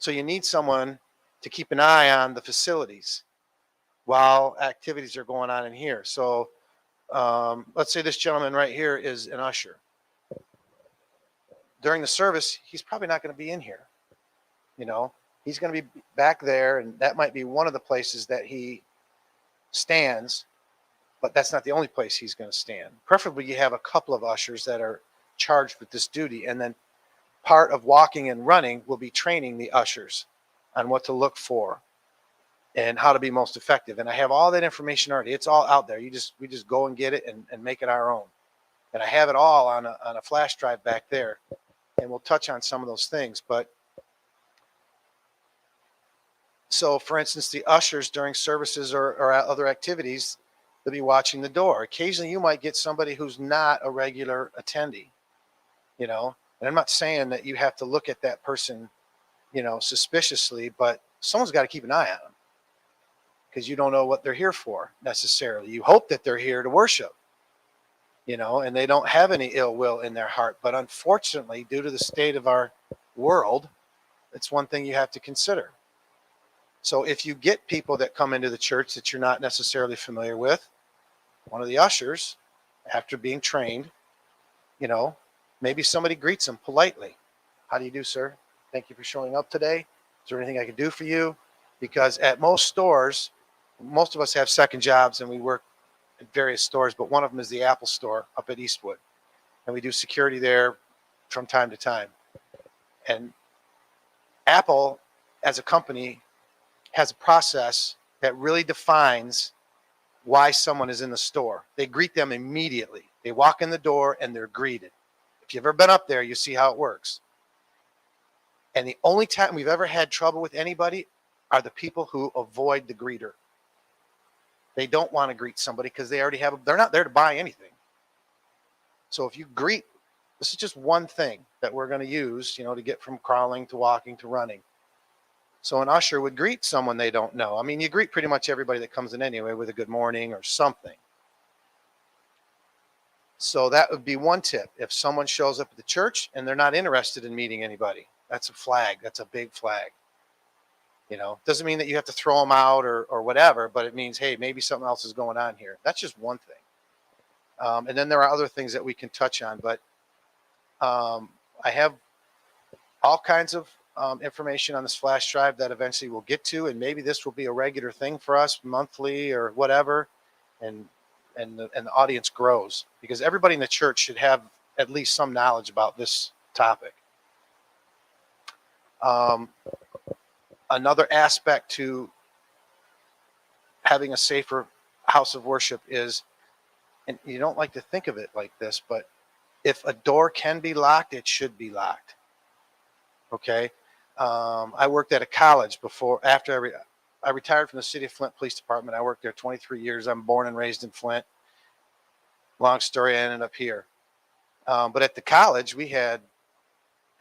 So you need someone to keep an eye on the facilities while activities are going on in here. So let's say this gentleman right here is an usher. During the service, he's probably not going to be in here. You know, he's going to be back there, and that might be one of the places that he stands, but that's not the only place he's going to stand. Preferably, you have a couple of ushers that are charged with this duty, and then part of walking and running will be training the ushers on what to look for and how to be most effective. And I have all that information already. It's all out there. We just go and get it and make it our own. And I have it all on a flash drive back there, and we'll touch on some of those things. But so, for instance, the ushers during services or other activities, they'll be watching the door. Occasionally, you might get somebody who's not a regular attendee, you know. And I'm not saying that you have to look at that person, you know, suspiciously, but someone's got to keep an eye on them because you don't know what they're here for necessarily. You hope that they're here to worship, you know, and they don't have any ill will in their heart. But unfortunately, due to the state of our world, it's one thing you have to consider. So if you get people that come into the church that you're not necessarily familiar with, one of the ushers, after being trained, you know, maybe somebody greets them politely. How do you do, sir? Thank you for showing up today. Is there anything I can do for you? Because at most stores, most of us have second jobs and we work at various stores, but one of them is the Apple store up at Eastwood. And we do security there from time to time. And Apple, as a company, has a process that really defines why someone is in the store. They greet them immediately. They walk in the door and they're greeted. If you've ever been up there, you see how it works. And the only time we've ever had trouble with anybody are the people who avoid the greeter. They don't want to greet somebody because they already have, they're not there to buy anything. So if you greet, this is just one thing that we're going to use, you know, to get from crawling to walking to running. So an usher would greet someone they don't know. I mean, you greet pretty much everybody that comes in anyway with a good morning or something. So that would be one tip. If someone shows up at the church and they're not interested in meeting anybody, that's a flag. That's a big flag. You know, doesn't mean that you have to throw them out or whatever, but it means, hey, maybe something else is going on here. That's just one thing. And then there are other things that we can touch on, but I have all kinds of information on this flash drive that eventually we'll get to, and maybe this will be a regular thing for us monthly or whatever, and the audience grows because everybody in the church should have at least some knowledge about this topic. Another aspect to having a safer house of worship is, and you don't like to think of it like this, but if a door can be locked, it should be locked. Okay. I worked at a college after I retired from the City of Flint Police Department. I worked there 23 years. I'm born and raised in Flint. Long story, I ended up here. But at the college, we had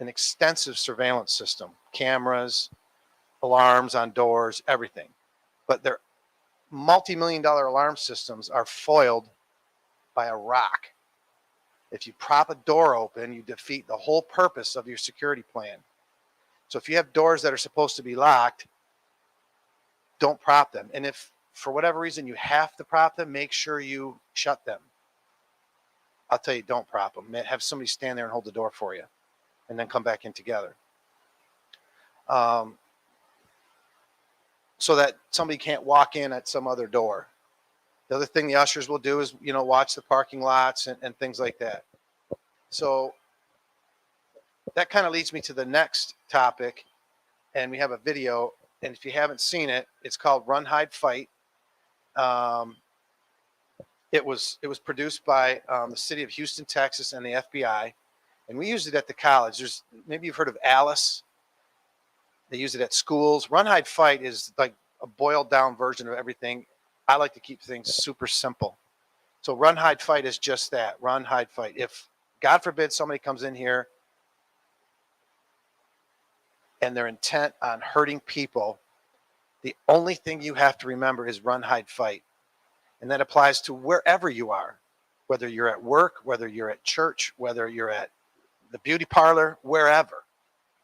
an extensive surveillance system, cameras, alarms on doors, everything. But their multi-million-dollar alarm systems are foiled by a rock. If you prop a door open, you defeat the whole purpose of your security plan. So if you have doors that are supposed to be locked, don't prop them. And if for whatever reason you have to prop them, make sure you shut them. I'll tell you, don't prop them. Have somebody stand there and hold the door for you and then come back in together. So that somebody can't walk in at some other door. The other thing the ushers will do is, you know, watch the parking lots and things like that. So that kind of leads me to the next topic, and we have a video, and if you haven't seen it, it's called Run, Hide, Fight. It was produced by the city of Houston, Texas, and the FBI, and we used it at the college. Maybe you've heard of Alice. They use it at schools. Run, Hide, Fight is like a boiled down version of everything. I like to keep things super simple. So Run, Hide, Fight is just that. Run, hide, fight. If, God forbid, somebody comes in here and they're intent on hurting people, the only thing you have to remember is run, hide, fight. And that applies to wherever you are, whether you're at work, whether you're at church, whether you're at the beauty parlor, wherever.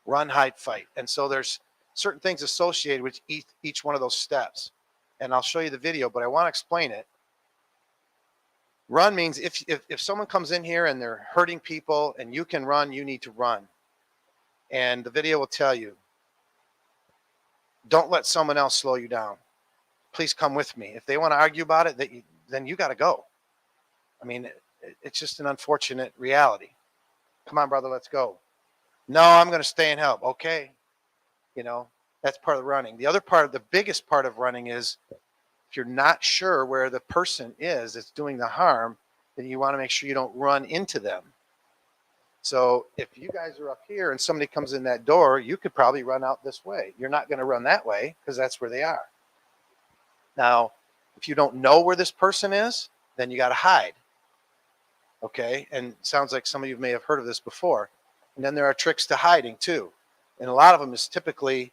Run, hide, fight. And so there's certain things associated with each one of those steps. And I'll show you the video, but I want to explain it. Run means if someone comes in here and they're hurting people and you can run, you need to run. And the video will tell you, don't let someone else slow you down. Please come with me. If they want to argue about it, then you got to go. I mean, it's just an unfortunate reality. Come on, brother, let's go. No, I'm going to stay and help. Okay. You know, that's part of running. The other part, the biggest part of running is if you're not sure where the person is that's doing the harm, then you want to make sure you don't run into them. So if you guys are up here and somebody comes in that door, you could probably run out this way. You're not going to run that way because that's where they are. Now, if you don't know where this person is, then you got to hide. Okay. And it sounds like some of you may have heard of this before. And then there are tricks to hiding too. And a lot of them is typically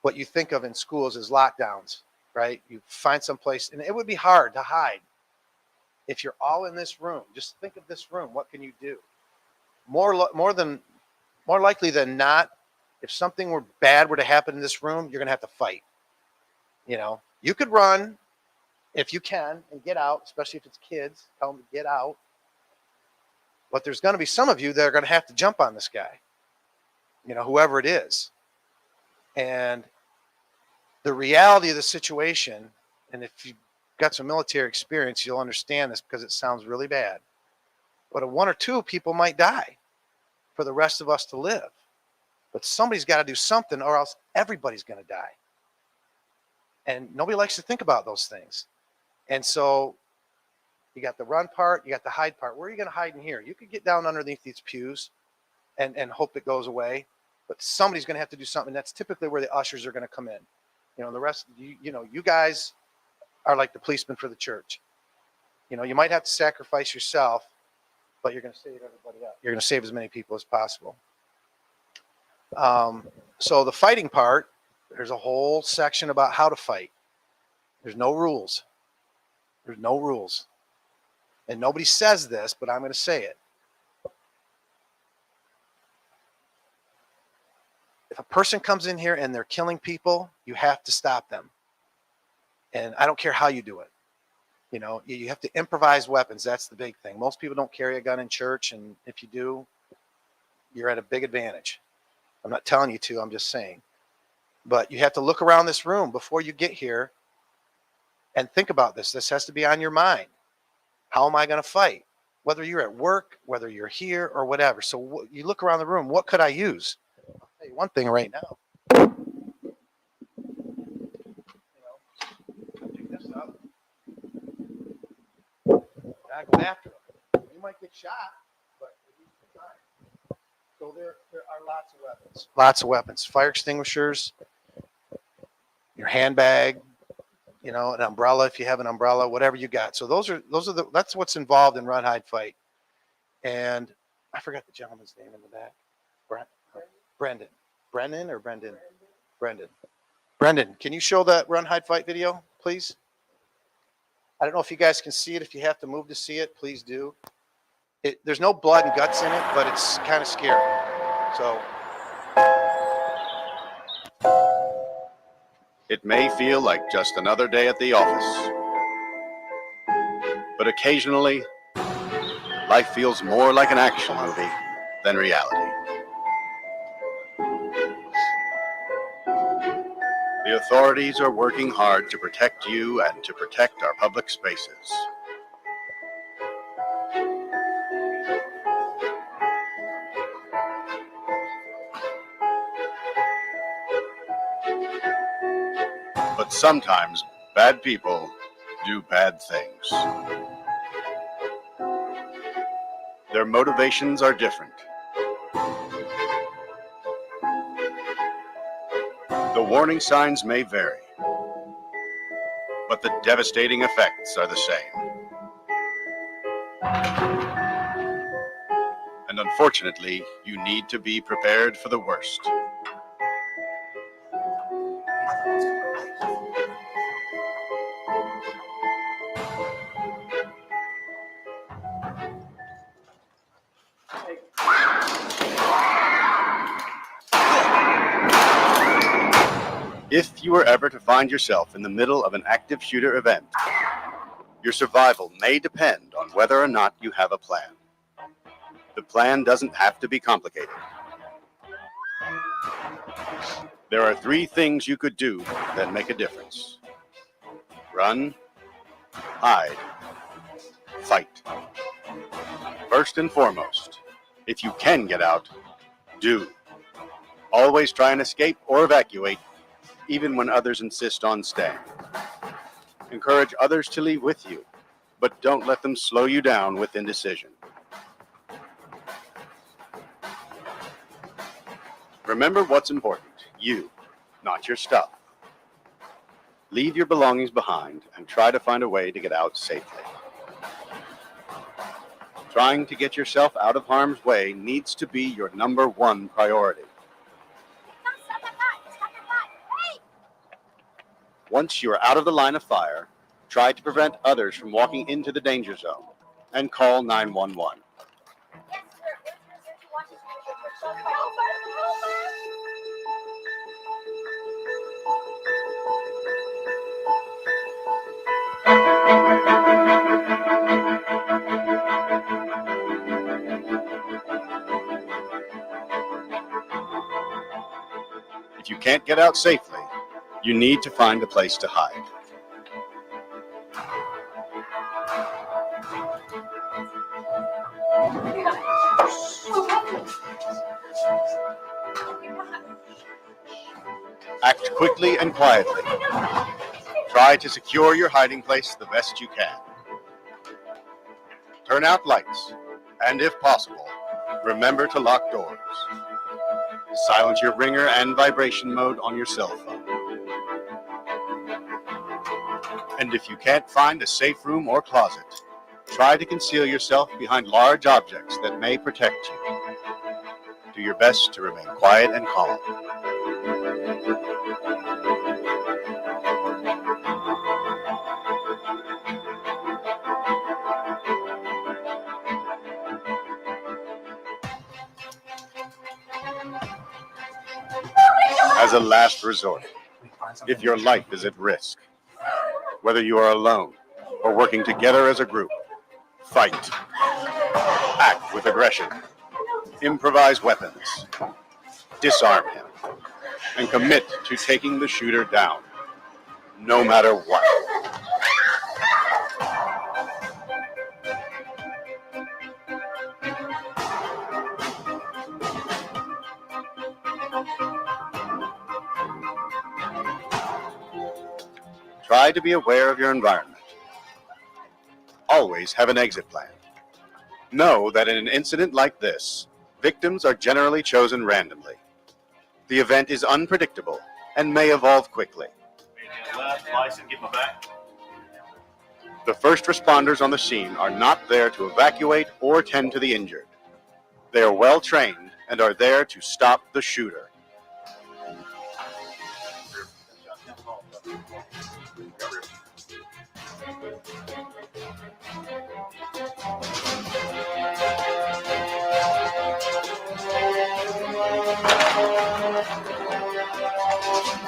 what you think of in schools as lockdowns, right? You find some place, and it would be hard to hide. If you're all in this room, just think of this room. What can you do? More likely than not, if something bad were to happen in this room, you're going to have to fight. You know, you could run if you can and get out, especially if it's kids, tell them to get out. But there's going to be some of you that are going to have to jump on this guy, you know, whoever it is. And the reality of the situation, and if you've got some military experience, you'll understand this because it sounds really bad. But one or two people might die for the rest of us to live. But somebody's got to do something or else everybody's going to die. And nobody likes to think about those things. And so you got the run part, you got the hide part. Where are you going to hide in here? You could get down underneath these pews and hope it goes away. But somebody's going to have to do something. That's typically where the ushers are going to come in. You know, the rest, you know, you guys are like the policemen for the church. You know, you might have to sacrifice yourself, but you're going to save everybody else. You're going to save as many people as possible. So the fighting part, there's a whole section about how to fight. There's no rules. There's no rules. And nobody says this, but I'm going to say it. If a person comes in here and they're killing people, you have to stop them. And I don't care how you do it. You know, you have to improvise weapons. That's the big thing. Most people don't carry a gun in church. And if you do, you're at a big advantage. I'm not telling you to, I'm just saying. But you have to look around this room before you get here and think about this. This has to be on your mind. How am I going to fight? Whether you're at work, whether you're here or whatever. So you look around the room, what could I use? I'll tell you one thing right now. Pick this up. Gotta go after them. You might get shot, but at least you try. So there are lots of weapons. Lots of weapons. Fire extinguishers, your handbag, you know, an umbrella if you have an umbrella, whatever you got. So that's what's involved in run, hide, fight. And I forgot the gentleman's name in the back. Brendan. Brendan or Brendan? Brendan. Brendan, can you show that run, hide, fight video, please? I don't know if you guys can see it. If you have to move to see it, please do. There's no blood and guts in it, but it's kind of scary. So. It may feel like just another day at the office, but occasionally, life feels more like an action movie than reality. The authorities are working hard to protect you and to protect our public spaces. But sometimes bad people do bad things. Their motivations are different. The warning signs may vary, but the devastating effects are the same. And unfortunately, you need to be prepared for the worst. If you were ever to find yourself in the middle of an active shooter event, your survival may depend on whether or not you have a plan. The plan doesn't have to be complicated. There are 3 things you could do that make a difference. Run, hide, fight. First and foremost, if you can get out, do. Always try and escape or evacuate, even when others insist on staying. Encourage others to leave with you, but don't let them slow you down with indecision. Remember what's important, you, not your stuff. Leave your belongings behind and try to find a way to get out safely. Trying to get yourself out of harm's way needs to be your number 1 priority. Once you are out of the line of fire, try to prevent others from walking into the danger zone and call 911. If you can't get out safely, you need to find a place to hide. Act quickly and quietly. Try to secure your hiding place the best you can. Turn out lights, and if possible, remember to lock doors. Silence your ringer and vibration mode on your cell phone. And if you can't find a safe room or closet, try to conceal yourself behind large objects that may protect you. Do your best to remain quiet and calm. As a last resort, if your life is at risk, whether you are alone or working together as a group, fight. Act with aggression. Improvise weapons. Disarm him. And commit to taking the shooter down, no matter what. Try to be aware of your environment. Always have an exit plan. Know that in an incident like this, victims are generally chosen randomly. The event is unpredictable and may evolve quickly. The first responders on the scene are not there to evacuate or tend to the injured. They are well trained and are there to stop the shooter.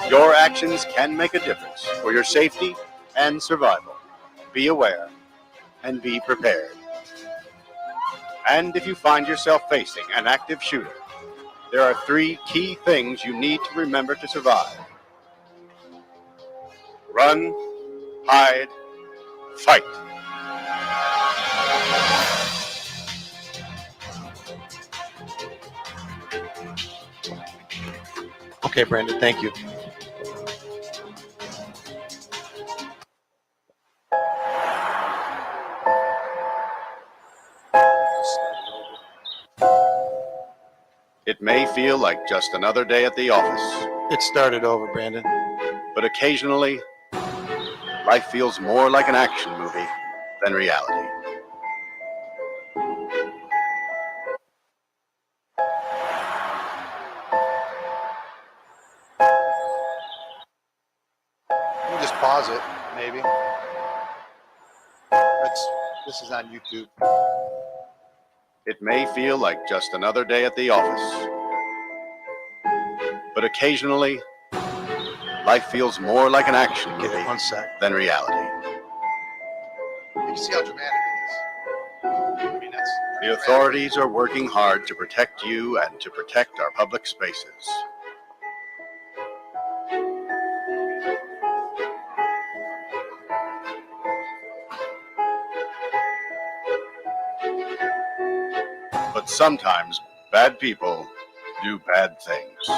Your actions can make a difference for your safety and survival. Be aware and be prepared. And if you find yourself facing an active shooter, there are 3 key things you need to remember to survive. Run, hide, fight. Okay, Brandon, thank you. It may feel like just another day at the office, It started over, Brandon. but occasionally, life feels more like an action movie than reality. You can just pause it, maybe. This is on YouTube. It may feel like just another day at the office, but occasionally, life feels more like an action Give it movie 1 sec. than reality. You see how dramatic it is. I mean, that's The authorities are working hard to protect you and to protect our public spaces. But sometimes bad people do bad things.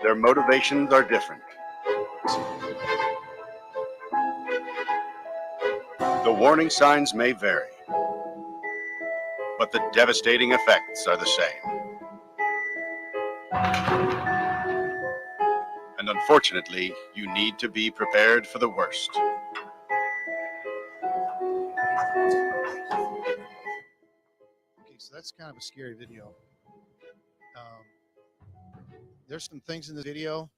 Their motivations are different. The warning signs may vary, but the devastating effects are the same. And unfortunately, you need to be prepared for the worst. Okay, so that's kind of a scary video. There's some things in the video.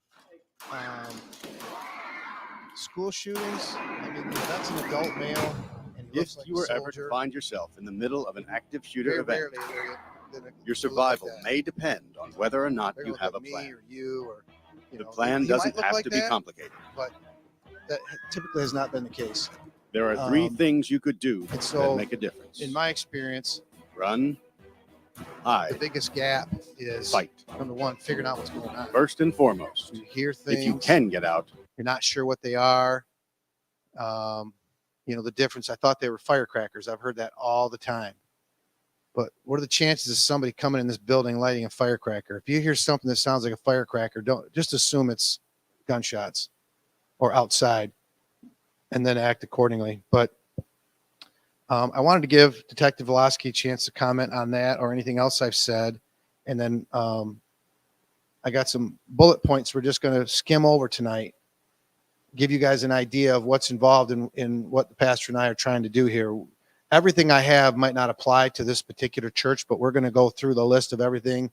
School shootings. I mean, that's an adult male, and he If looks like you a were ever to soldier. find yourself in the middle of an active shooter Very event, rarely are you gonna your look survival like that. may depend on whether or not They're you gonna have a look at plan. me or you, or The plan doesn't have to be complicated. but that typically has not been the case. There are three Um, things you could do and that so, make a difference. in my experience, Run, the hide, biggest gap is fight. number one, figuring out what's going on. First and foremost, You hear things, if you can get out, you're not sure what they are. The difference. I thought they were firecrackers. I've heard that all the time. But what are the chances of somebody coming in this building lighting a firecracker? If you hear something that sounds like a firecracker, don't just assume it's gunshots or outside, and then act accordingly. But I wanted to give Detective Velosky a chance to comment on that or anything else I've said, and then I got some bullet points we're just going to skim over tonight, give you guys an idea of what's involved in what the pastor and I are trying to do here. Everything I have might not apply to this particular church, but we're going to go through the list of everything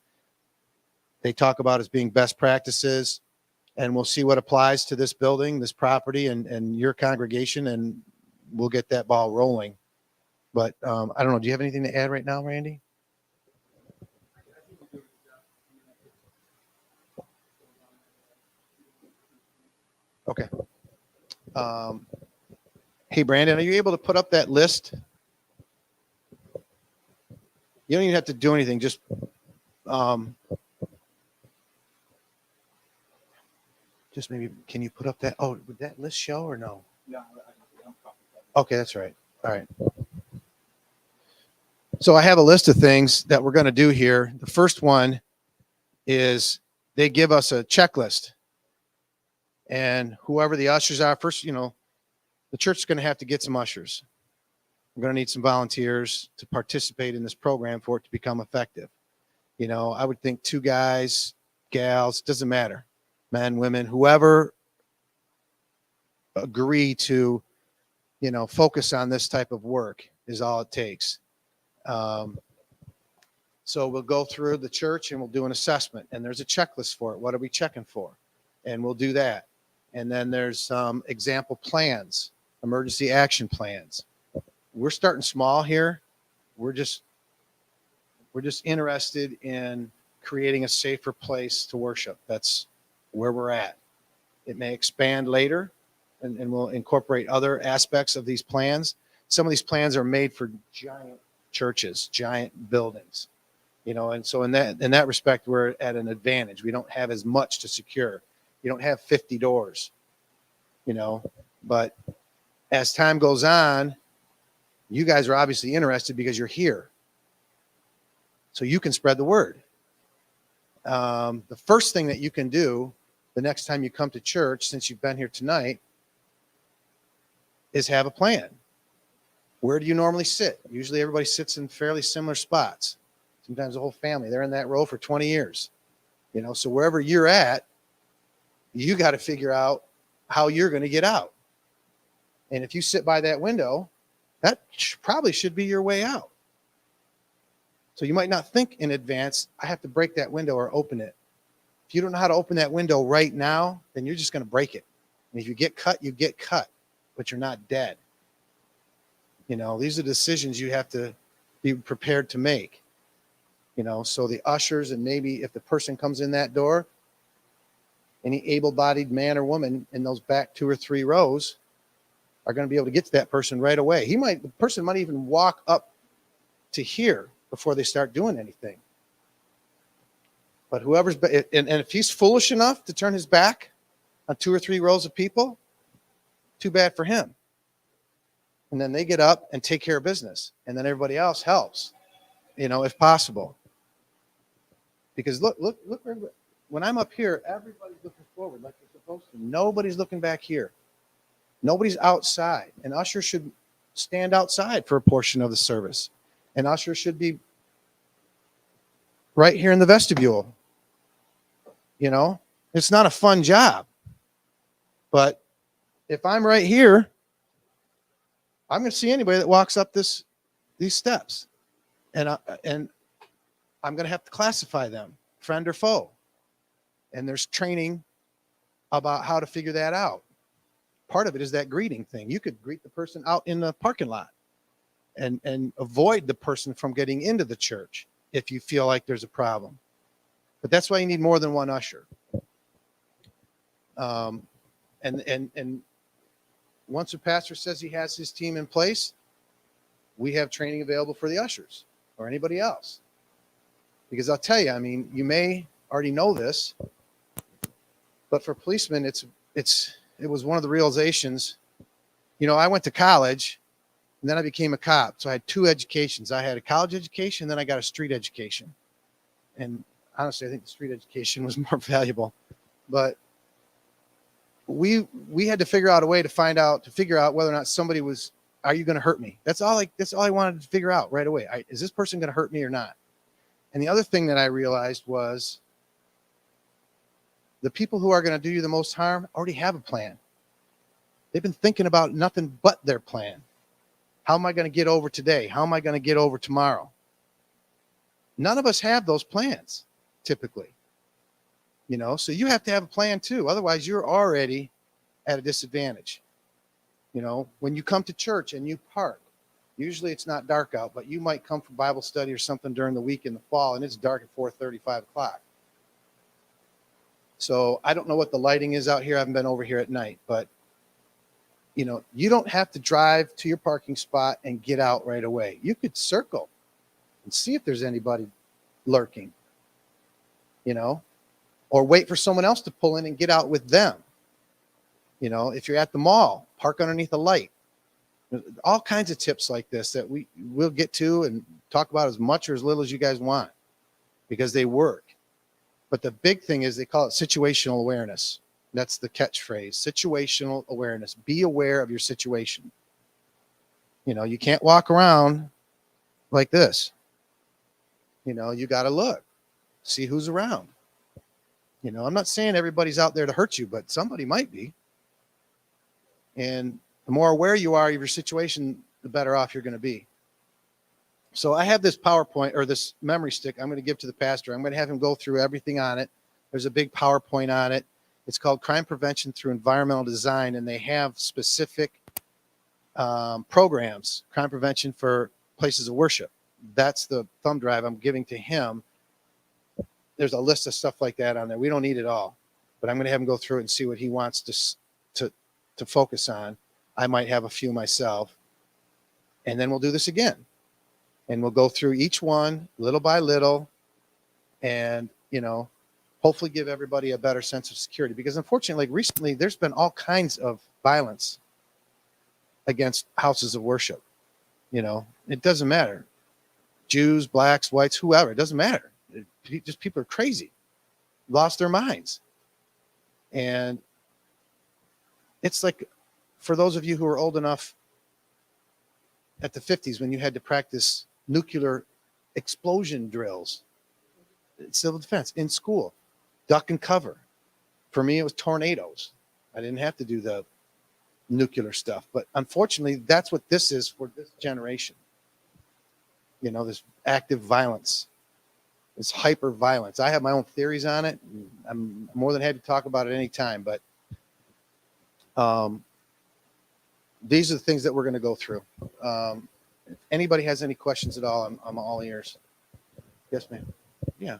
they talk about as being best practices, and we'll see what applies to this building, this property, and your congregation, and we'll get that ball rolling. But I don't know. Do you have anything to add right now, Randy? Okay. Hey, Brandon, are you able to put up that list? You don't even have to do anything. Just maybe, can you put up that? Oh, would that list show or no? No. Okay, that's right. All right. So I have a list of things that we're going to do here. The first one is they give us a checklist. And whoever the ushers are, first, the church is going to have to get some ushers. We're going to need some volunteers to participate in this program for it to become effective. I would think 2 guys, gals, doesn't matter, men, women, whoever agree to, focus on this type of work is all it takes. So we'll go through the church and we'll do an assessment, and there's a checklist for it. What are we checking for? And we'll do that. And then there's some example plans, emergency action plans. We're starting small here. We're just interested in creating a safer place to worship. That's where we're at. It may expand later, and we'll incorporate other aspects of these plans. Some of these plans are made for giant churches, giant buildings, and so in that respect, we're at an advantage. We don't have as much to secure. You don't have 50 doors, but as time goes on, you guys are obviously interested because you're here. So you can spread the word. The first thing that you can do the next time you come to church, since you've been here tonight, is have a plan. Where do you normally sit? Usually everybody sits in fairly similar spots. Sometimes the whole family, they're in that row for 20 years. So wherever you're at, you got to figure out how you're going to get out. And if you sit by that window, that probably should be your way out. So you might not think in advance, I have to break that window or open it. If you don't know how to open that window right now, then you're just going to break it. And if you get cut, you get cut, but you're not dead. These are decisions you have to be prepared to make. So the ushers, and maybe if the person comes in that door, Any able-bodied man or woman in those back 2 or 3 rows are going to be able to get to that person right away. The person might even walk up to here before they start doing anything. But and if he's foolish enough to turn his back on 2 or 3 rows of people, too bad for him. And then they get up and take care of business. And then everybody else helps, if possible. Because look, when I'm up here, everybody's looking forward like they're supposed to. Nobody's looking back here. Nobody's outside. An usher should stand outside for a portion of the service. An usher should be right here in the vestibule. It's not a fun job. But if I'm right here, I'm going to see anybody that walks up these steps. And I'm going to have to classify them, friend or foe. And there's training about how to figure that out. Part of it is that greeting thing. You could greet the person out in the parking lot and avoid the person from getting into the church if you feel like there's a problem. But that's why you need more than one usher. And once a pastor says he has his team in place, we have training available for the ushers or anybody else. Because I'll tell you, you may already know this, but for policemen, it was one of the realizations. I went to college and then I became a cop. So I had 2 educations. I had a college education, then I got a street education. And honestly, I think the street education was more valuable. But we had to figure out a way to figure out whether or not somebody was, are you going to hurt me? That's all I wanted to figure out right away. Is this person going to hurt me or not? And the other thing that I realized was the people who are going to do you the most harm already have a plan. They've been thinking about nothing but their plan. How am I going to get over today? How am I going to get over tomorrow? None of us have those plans typically. So you have to have a plan too. Otherwise, you're already at a disadvantage. When you come to church and you park, usually it's not dark out, but you might come for Bible study or something during the week in the fall, and it's dark at 4:30, 5 o'clock. So I don't know what the lighting is out here. I haven't been over here at night, but you don't have to drive to your parking spot and get out right away. You could circle and see if there's anybody lurking, or wait for someone else to pull in and get out with them. If you're at the mall, park underneath a light. All kinds of tips like this that we'll get to and talk about as much or as little as you guys want because they work. But the big thing is they call it situational awareness. That's the catchphrase, situational awareness. Be aware of your situation. You can't walk around like this. You got to look, see who's around. I'm not saying everybody's out there to hurt you, but somebody might be. And the more aware you are of your situation, the better off you're going to be. So I have this PowerPoint or this memory stick I'm going to give to the pastor. I'm going to have him go through everything on it. There's a big PowerPoint on it. It's called Crime Prevention Through Environmental Design, and they have specific programs, crime prevention for places of worship. That's the thumb drive I'm giving to him. There's a list of stuff like that on there. We don't need it all, but I'm going to have him go through it and see what he wants to focus on. I might have a few myself, and then we'll do this again, and we'll go through each one little by little, and hopefully give everybody a better sense of security. Because unfortunately, recently there's been all kinds of violence against houses of worship. It doesn't matter, Jews, blacks, whites, whoever. It doesn't matter. Just people are crazy, lost their minds. And it's like, for those of you who are old enough at the 50s, when you had to practice nuclear explosion drills, civil defense in school, duck and cover. For me, it was tornadoes. I didn't have to do the nuclear stuff, but unfortunately, that's what this is for this generation. This active violence. It's hyper violence. I have my own theories on it. I'm more than happy to talk about it anytime, but these are the things that we're going to go through. If anybody has any questions at all, I'm all ears. Yes, ma'am. Yeah.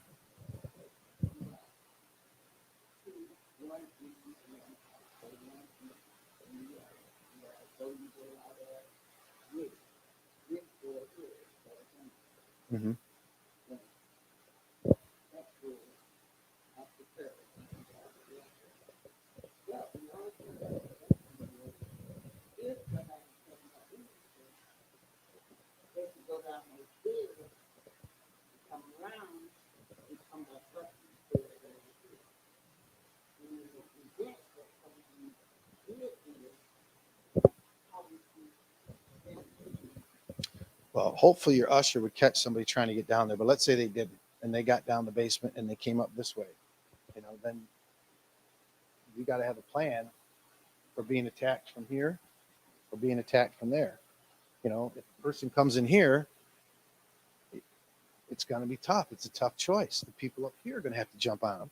Well, hopefully your usher would catch somebody trying to get down there, but let's say they didn't and they got down the basement and they came up this way, then you got to have a plan for being attacked from here or being attacked from there. If the person comes in here, it's going to be tough. It's a tough choice. The people up here are going to have to jump on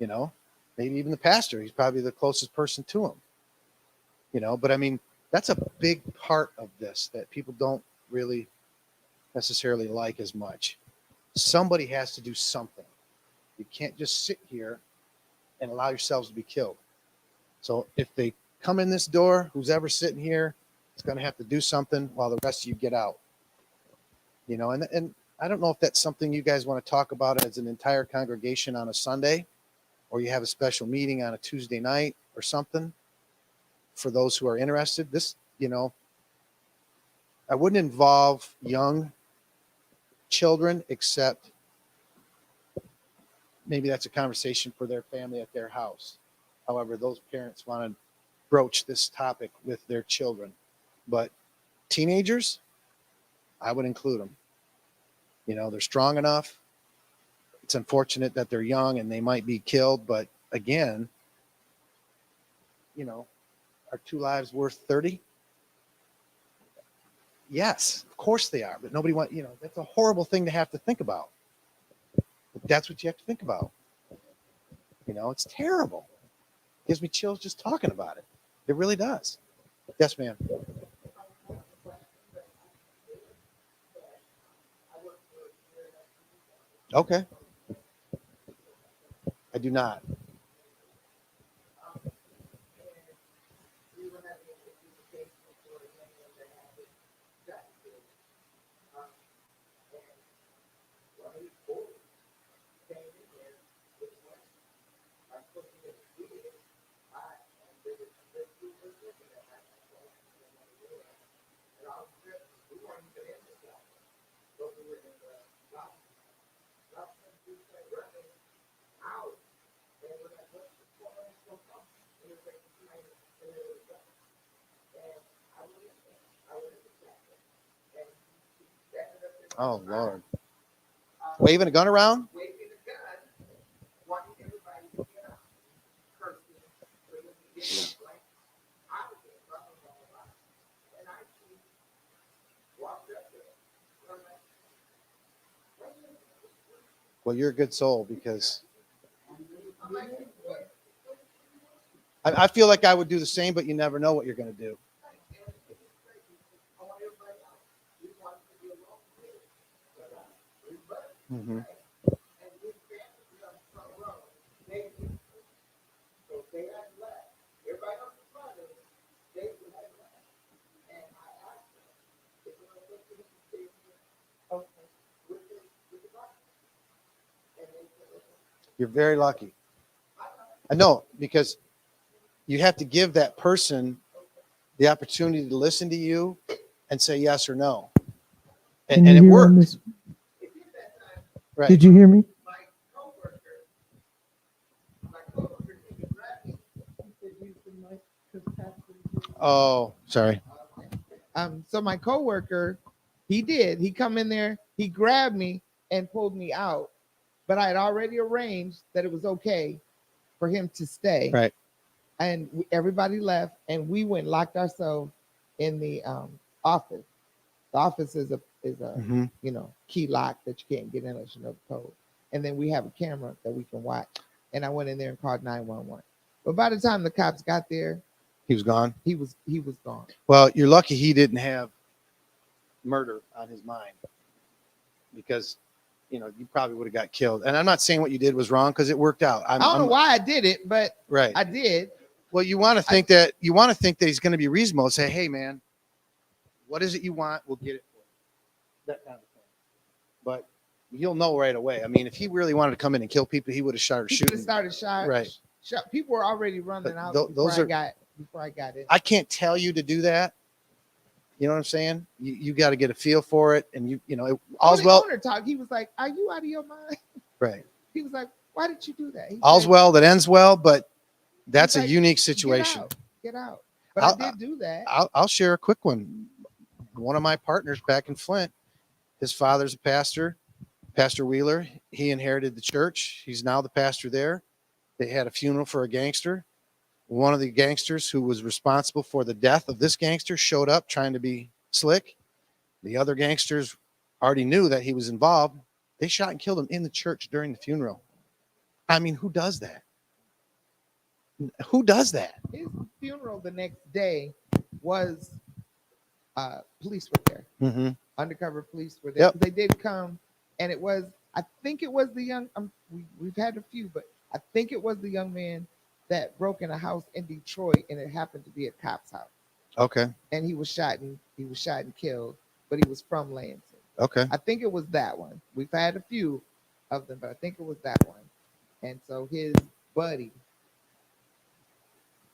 them. Maybe even the pastor. He's probably the closest person to him. But I mean, that's a big part of this that people don't really necessarily like as much. Somebody has to do something. You can't just sit here and allow yourselves to be killed. So if they come in this door, who's ever sitting here is going to have to do something while the rest of you get out. And I don't know if that's something you guys want to talk about as an entire congregation on a Sunday, or you have a special meeting on a Tuesday night or something for those who are interested. I wouldn't involve young children, except maybe that's a conversation for their family at their house. However, those parents want to broach this topic with their children. But teenagers, I would include them. They're strong enough. It's unfortunate that they're young and they might be killed. But again, are 2 lives worth 30? Yes, of course they are. But nobody that's a horrible thing to have to think about. But that's what you have to think about. It's terrible. It gives me chills just talking about it. It really does. Yes, ma'am. Okay. I do not. Oh, Lord. Waving a gun around? Well, you're a good soul, because I feel like I would do the same, but you never know what you're going to do. Mm-hmm. You're very lucky. I know, because you have to give that person the opportunity to listen to you and say yes or no. And it worked. Right. Did you hear me? Oh, sorry. So my coworker, he come in there, he grabbed me and pulled me out, but I had already arranged that it was okay for him to stay. Right. And everybody left, and we went and locked ourselves in the office. The office is a Mm-hmm. key lock that you can't get in unless you know the code. And then we have a camera that we can watch. And I went in there and called 911. But by the time the cops got there, He was gone. he was gone. Well, you're lucky he didn't have murder on his mind, because you probably would have got killed. And I'm not saying what you did was wrong, because it worked out. I don't know why I did it, but Right. I did. Well, you want to think that he's going to be reasonable and say, "Hey, man, what is it you want? We'll get it for you." That kind of thing. But he'll know right away. I mean, if he really wanted to come in and kill people, he would have started He could shooting. have started shot. Right. People were already running But out those before I got in. I can't tell you to do that. You know what I'm saying? You got to get a feel for it, and all's When well. the owner talked, he was like, "Are you out of your mind?" Right. He was like, "Why did you do that?" He All's said, well that ends well, but that's He's a like, unique "Get situation. out, Get out. But I'll- I did do that. I'll share a quick one. one of my partners back in Flint, his father's a pastor, Pastor Wheeler. He inherited the church. He's now the pastor there. They had a funeral for a gangster. One of the gangsters who was responsible for the death of this gangster showed up trying to be slick. The other gangsters already knew that he was involved. They shot and killed him in the church during the funeral. I mean, who does that? Who does that? His funeral the next day was police were there. Mm-hmm. Undercover police were there. Yep. They did come, and it was, I think it was the young, we've had a few, but I think it was the young man that broke in a house in Detroit, and it happened to be a cop's house. Okay. And he was shot and killed, but he was from Lansing. Okay. I think it was that one. We've had a few of them, but I think it was that one. And so his buddy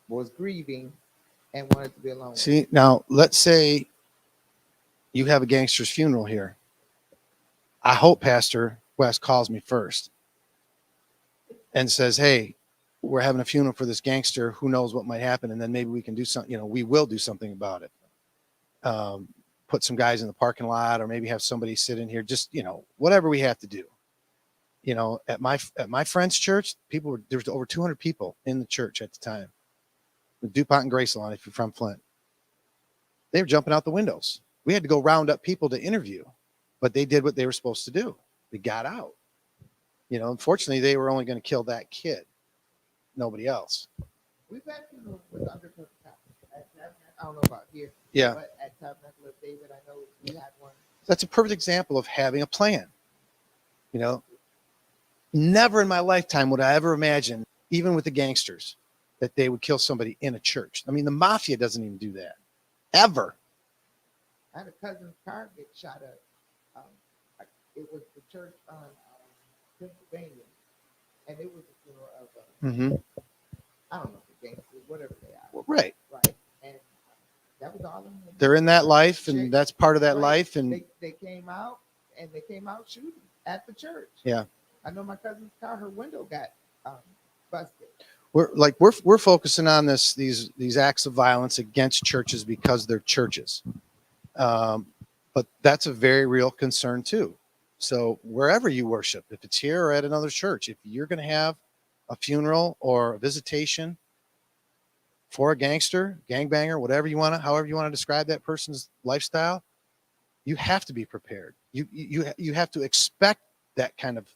was grieving and wanted to be alone. See, now let's say you have a gangster's funeral here. I hope Pastor West calls me first and says, hey, we're having a funeral for this gangster. Who knows what might happen? And then maybe we can do something, we will do something about it. Put some guys in the parking lot, or maybe have somebody sit in here, just, whatever we have to do. At my friend's church, there was over 200 people in the church at the time. The DuPont and Grace Lawn, if you're from Flint. They were jumping out the windows. We had to go round up people to interview, but they did what they were supposed to do. They got out. Unfortunately, they were only going to kill that kid, nobody else. We've had funerals with undercover cops. I don't know about here. Yeah. But at Tabernacle of David, I know we had one. That's a perfect example of having a plan. Never in my lifetime would I ever imagine, even with the gangsters, that they would kill somebody in a church. I mean, the mafia doesn't even do that, ever. I had a cousin's car get shot up. It was the church on Pennsylvania, and it was a funeral of, Mm-hmm. I don't know if the gangsters, whatever they are. Right. Right. And that was all of them. They're in that life, and that's part of that Right. life. And they came out, and they came out shooting at the church. Yeah. I know my cousin's car, her window got busted. we're focusing on these acts of violence against churches because they're churches. But that's a very real concern too. So wherever you worship, if it's here or at another church, if you're going to have a funeral or a visitation for a gangster, gangbanger, however you want to describe that person's lifestyle, you have to be prepared. You have to expect that kind of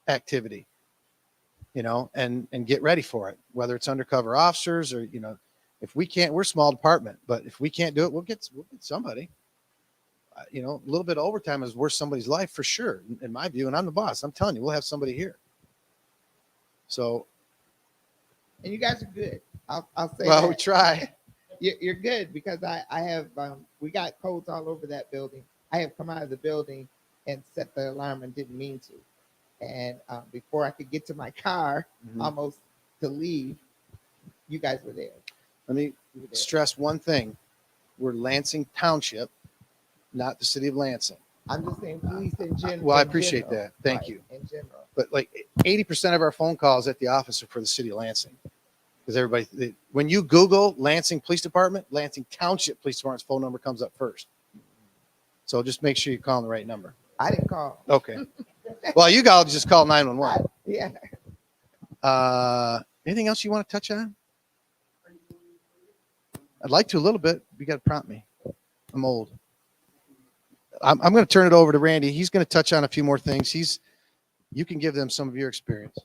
activity, and get ready for it, whether it's undercover officers or, if we can't, we're a small department, but if we can't do it, we'll get somebody. A little bit of overtime is worth somebody's life for sure, in my view. And I'm the boss. I'm telling you, we'll have somebody here. So, And you guys are good. I'll say well, that. we try. You're good, because I have we got codes all over that building. I have come out of the building and set the alarm and didn't mean to. And before I could get to my car, almost to leave, you guys were there. Let me You were there. stress one thing: we're Lansing Township, not the city of Lansing. I'm just saying police in general. Well, I appreciate that. Thank you. In general. But like 80% of our phone calls at the office are for the city of Lansing, because when you Google Lansing Police Department, Lansing Township Police Department's phone number comes up first. So just make sure you're calling the right number. I didn't call. Okay. Well, you guys just call 911. Yeah. Anything else you want to touch on? I'd like to a little bit. You got to prompt me. I'm old. I'm going to turn it over to Randy. He's going to touch on a few more things. You can give them some of your experience.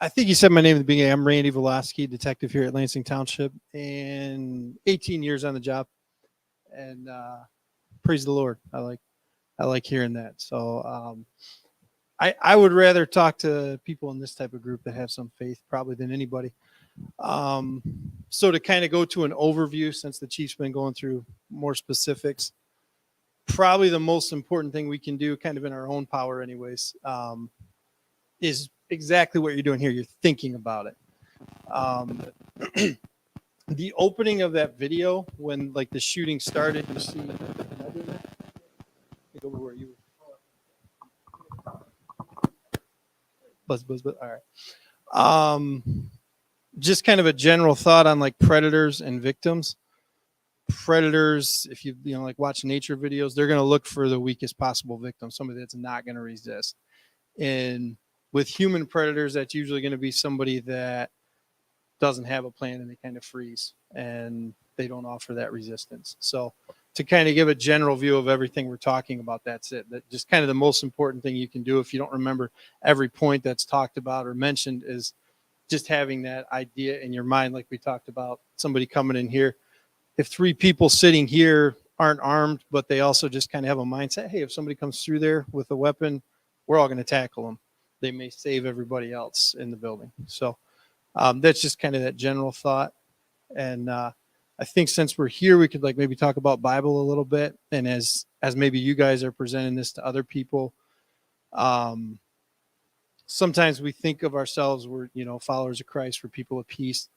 I think you said my name at the beginning. I'm Randy Voloski, detective here at Lansing Township, and 18 years on the job. And praise the Lord. I like hearing that. So I would rather talk to people in this type of group that have some faith probably than anybody. So to kind of go to an overview, since the chief's been going through more specifics, probably the most important thing we can do, kind of in our own power anyways, is exactly what you're doing here. You're thinking about it. The opening of that video, when like the shooting started, you see, go where you buzz. All right. just kind of a general thought on like predators and victims. Predators, if you know, like watch nature videos, they're going to look for the weakest possible victim, somebody that's not going to resist. And with human predators, that's usually going to be somebody that doesn't have a plan and they kind of freeze and they don't offer that resistance. So to kind of give a general view of everything we're talking about, that's it. That just kind of the most important thing you can do if you don't remember every point that's talked about or mentioned is just having that idea in your mind, like we talked about somebody coming in here. If 3 people sitting here aren't armed, but they also just kind of have a mindset, hey, if somebody comes through there with a weapon, we're all going to tackle them. They may save everybody else in the building. So that's just kind of that general thought. And I think since we're here, we could like maybe talk about Bible a little bit. And as maybe you guys are presenting this to other people, sometimes we think of ourselves, we're, you know, followers of Christ, we're people of peace,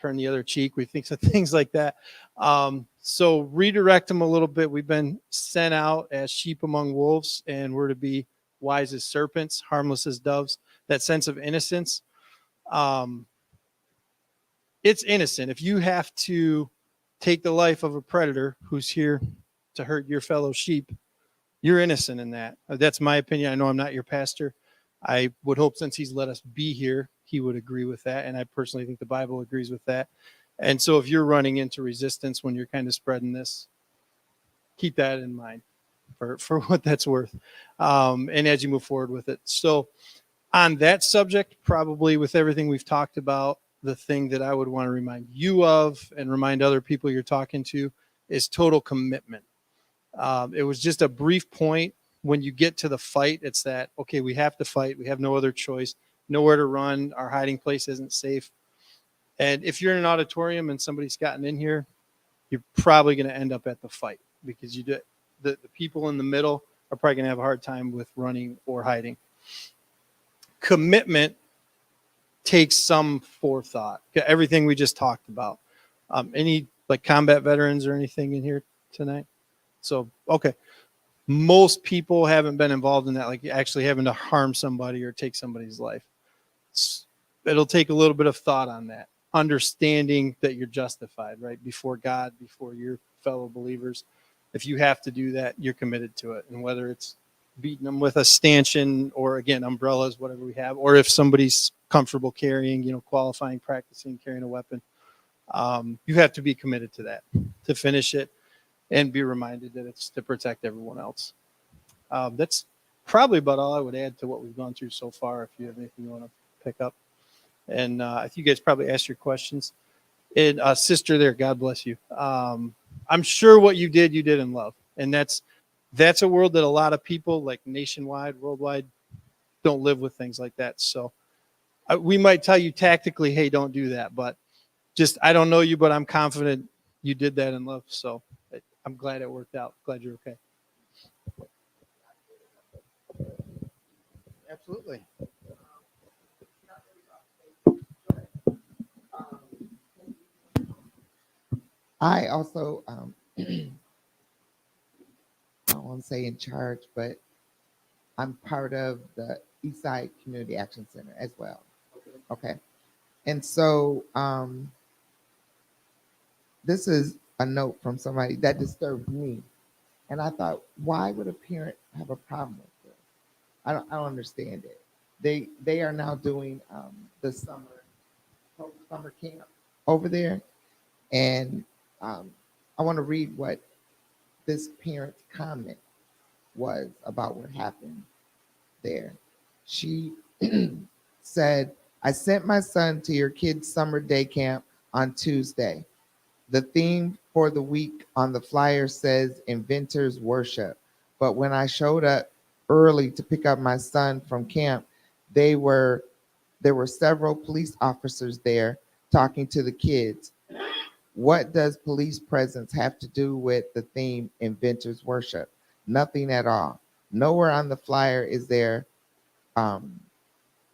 turn the other cheek. We think of things like that. So redirect them a little bit. We've been sent out as sheep among wolves, and we're to be wise as serpents, harmless as doves. That sense of innocence. It's innocent. If you have to take the life of a predator who's here to hurt your fellow sheep, you're innocent in that. That's my opinion. I know I'm not your pastor. I would hope since he's let us be here, he would agree with that. And I personally think the Bible agrees with that. And so if you're running into resistance when you're kind of spreading this, keep that in mind for what that's worth. And as you move forward with it. So on that subject, probably with everything we've talked about, the thing that I would want to remind you of and remind other people you're talking to is total commitment. It was just a brief point. When you get to the fight, it's that, okay, we have to fight. We have no other choice, nowhere to run. Our hiding place isn't safe. And if you're in an auditorium and somebody's gotten in here, you're probably going to end up at the fight because the people in the middle are probably going to have a hard time with running or hiding. Commitment takes some forethought. Everything we just talked about. Any like combat veterans or anything in here tonight? So, okay. Most people haven't been involved in that, like actually having to harm somebody or take somebody's life. It'll take a little bit of thought on that. Understanding that you're justified, right? Before God, before your fellow believers. If you have to do that, you're committed to it. And whether it's beating them with a stanchion or, again, umbrellas, whatever we have, or if somebody's comfortable carrying, you know, qualifying, practicing, carrying a weapon, you have to be committed to that, to finish it and be reminded that it's to protect everyone else. That's probably about all I would add to what we've gone through so far. If you have anything you want to pick up. And I think you guys probably asked your questions. And sister there, God bless you. I'm sure what you did in love. And that's a world that a lot of people, like nationwide, worldwide, don't live with things like that. So we might tell you tactically, hey, don't do that. But just, I don't know you, but I'm confident you did that in love. So I'm glad it worked out. Glad you're okay. Absolutely. I also, I don't want to say in charge, but I'm part of the Eastside Community Action Center as well. Okay. And so this is a note from somebody that disturbed me. And I thought, why would a parent have a problem with this? I don't understand it. They are now doing the summer camp over there. And I want to read what this parent's comment was about what happened there. She said, I sent my son to your kids' summer day camp on Tuesday. The theme for the week on the flyer says Inventors Worship. But when I showed up early to pick up my son from camp, there were several police officers there talking to the kids. What does police presence have to do with the theme Inventors Worship? Nothing at all. Nowhere on the flyer is there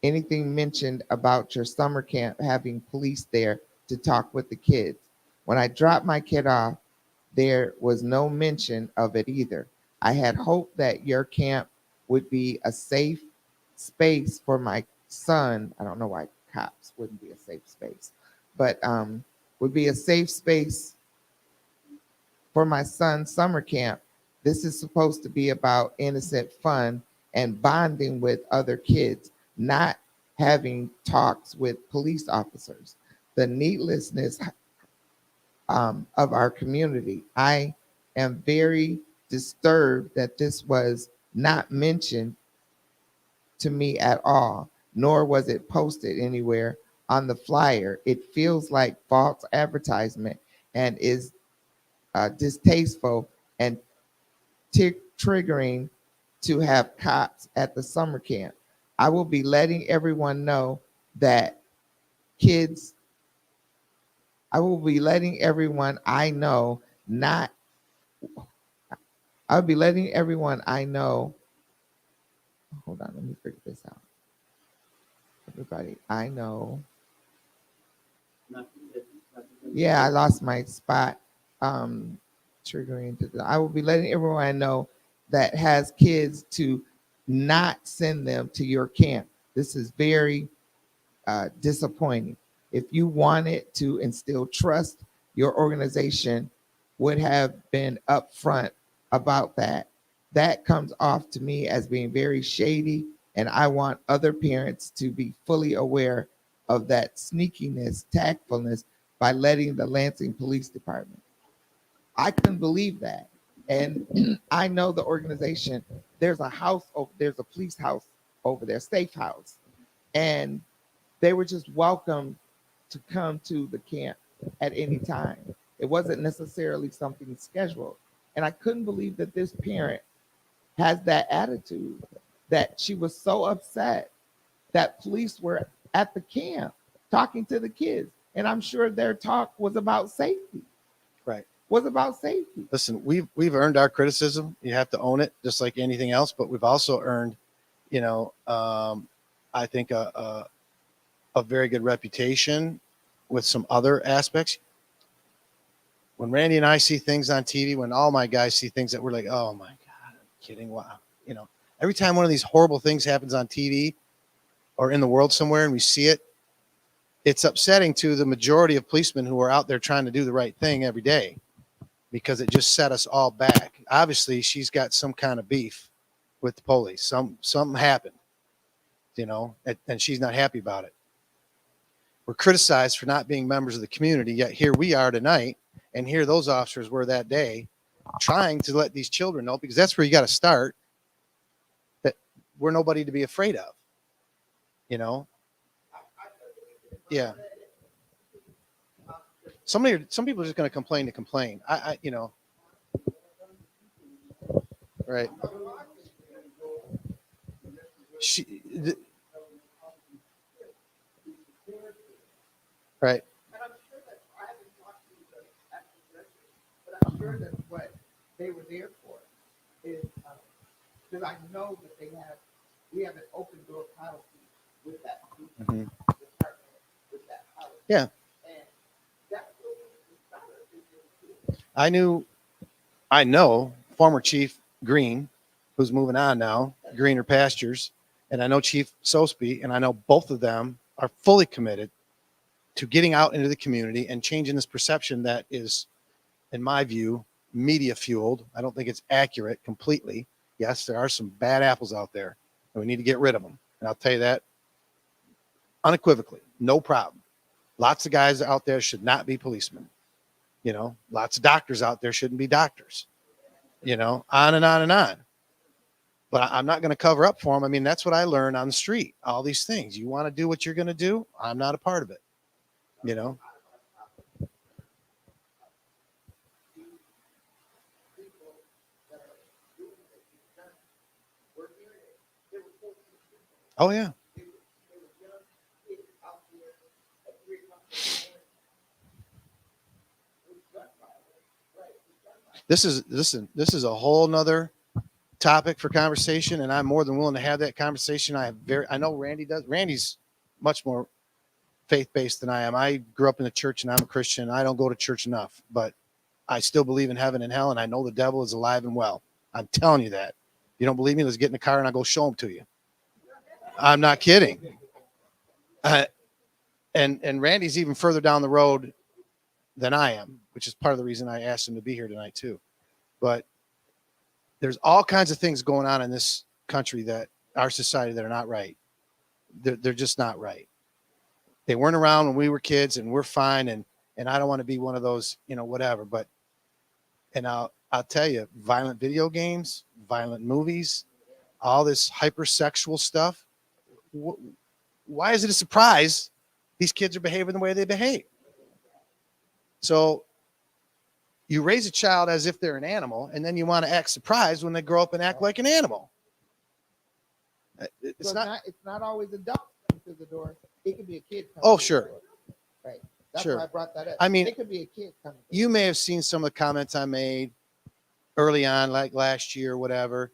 anything mentioned about your summer camp having police there to talk with the kids. When I dropped my kid off, there was no mention of it either. I had hoped that your camp would be a safe space for my son. I don't know why cops wouldn't be a safe space. but would be a safe space for my son's summer camp. This is supposed to be about innocent fun and bonding with other kids, not having talks with police officers. The needlessness of our community. I am very disturbed that this was not mentioned to me at all, nor was it posted anywhere on the flyer. It feels like false advertisement and is distasteful and triggering to have cops at the summer camp. I will be letting everyone know that kids, I will be letting everyone I know not, I'll be letting everyone I know, hold on, let me figure this out. Everybody I know. Yeah, I lost my spot. Triggering to the, I will be letting everyone I know that has kids to not send them to your camp. This is very disappointing. If you wanted to instill trust, your organization would have been upfront about that. That comes off to me as being very shady, and I want other parents to be fully aware of that sneakiness, tactfulness by letting the Lansing Police Department. I couldn't believe that. And I know the organization, there's a house, there's a police house over there, safe house. And they were just welcome to come to the camp at any time. It wasn't necessarily something scheduled. And I couldn't believe that this parent has that attitude, that she was so upset that police were at the camp talking to the kids. And I'm sure their talk was about safety. Right. Was about safety. Listen, we've earned our criticism. You have to own it, just like anything else. But we've also earned, I think a very good reputation with some other aspects. When Randy and I see things on TV, when all my guys see things that we're like, oh my God, I'm kidding. Wow. Every time one of these horrible things happens on TV or in the world somewhere and we see it, it's upsetting to the majority of policemen who are out there trying to do the right thing every day, because it just set us all back. Obviously, she's got some kind of beef with the police. Something happened, and she's not happy about it. We're criticized for not being members of the community, yet here we are tonight, and here those officers were that day trying to let these children know, because that's where you got to start, that we're nobody to be afraid of, Yeah. Some people are just going to complain to complain. Right. Right. And I'm sure that I haven't talked to the active directors, but I'm sure that what they were there for is because I know that we have an open door policy with that department, with that policy. Yeah. And that's what I know former Chief Green, who's moving on now, greener pastures, and I know Chief Sosby, and I know both of them are fully committed to getting out into the community and changing this perception that is, in my view, media fueled. I don't think it's accurate completely. Yes, there are some bad apples out there, and we need to get rid of them. And I'll tell you that unequivocally, no problem. Lots of guys out there should not be policemen. Lots of doctors out there shouldn't be doctors. On and on and on. But I'm not going to cover up for them. I mean, that's what I learned on the street. All these things. You want to do what you're going to do? I'm not a part of it. Oh yeah. This is a whole nother topic for conversation, and I'm more than willing to have that conversation. I know Randy does. Randy's much more faith-based than I am. I grew up in the church and I'm a Christian. I don't go to church enough, but I still believe in heaven and hell, and I know the devil is alive and well. I'm telling you that. You don't believe me? Let's get in the car and I'll go show him to you. I'm not kidding. and Randy's even further down the road than I am, which is part of the reason I asked him to be here tonight too. But there's all kinds of things going on in this country that our society that are not right. They're just not right. They weren't around when we were kids, and we're fine. And I don't want to be one of those, whatever. But and I'll tell you, violent video games, violent movies, all this hypersexual stuff. Why is it a surprise these kids are behaving the way they behave? So you raise a child as if they're an animal, and then you want to act surprised when they grow up and act like an animal. It's So not. it's not always adults coming through the door. It could be a kid coming. Oh, through sure. the door. Right. That's Sure. why I brought that up. I mean, it could be a kid coming. You may have seen some of the comments I made early on, like last year or whatever.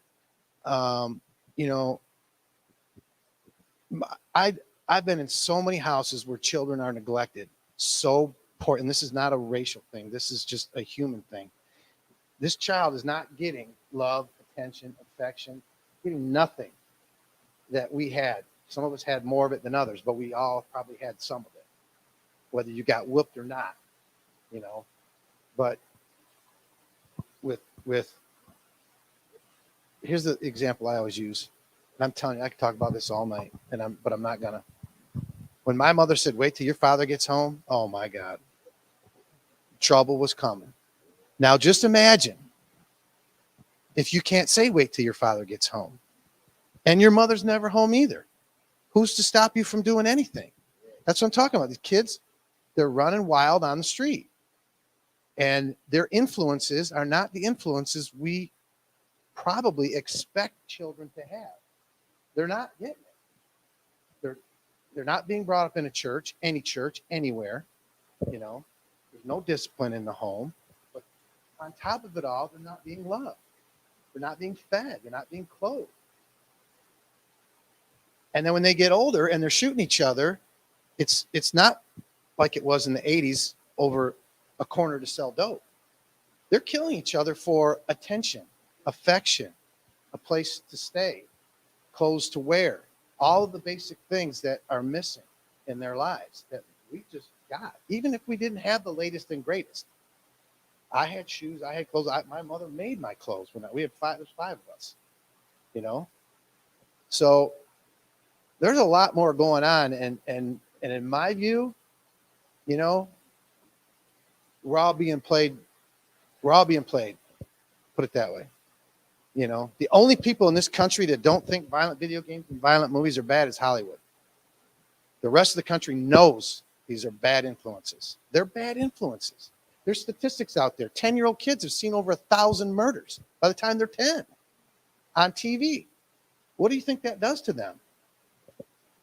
You know, I've been in so many houses where children are neglected. So poor, and this is not a racial thing. This is just a human thing. This child is not getting love, attention, affection, getting nothing that we had. Some of us had more of it than others, but we all probably had some of it, whether you got whooped or not, But with here's the example I always use. And I'm telling you, I could talk about this all night, but I'm not gonna. When my mother said, "Wait till your father gets home," oh my God, trouble was coming. Now just imagine if you can't say, "Wait till your father gets home," and your mother's never home either. Who's to stop you from doing anything? That's what I'm talking about. These kids, they're running wild on the street. And their influences are not the influences we probably expect children to have. They're not getting it. They're not being brought up in a church, anywhere. There's no discipline in the home. But on top of it all, they're not being loved. They're not being fed. They're not being clothed. And then when they get older and they're shooting each other, it's not like it was in the 80s over a corner to sell dope. They're killing each other for attention, affection, a place to stay, clothes to wear, all of the basic things that are missing in their lives that we just got. Even if we didn't have the latest and greatest. I had shoes, I had clothes. My mother made my clothes there's five of us, So there's a lot more going on. And in my view, we're all being played. Put it that way. The only people in this country that don't think violent video games and violent movies are bad is Hollywood. The rest of the country knows these are bad influences. They're bad influences. There's statistics out there. 10-year-old kids have seen over 1,000 murders by the time they're 10 on TV. What do you think that does to them?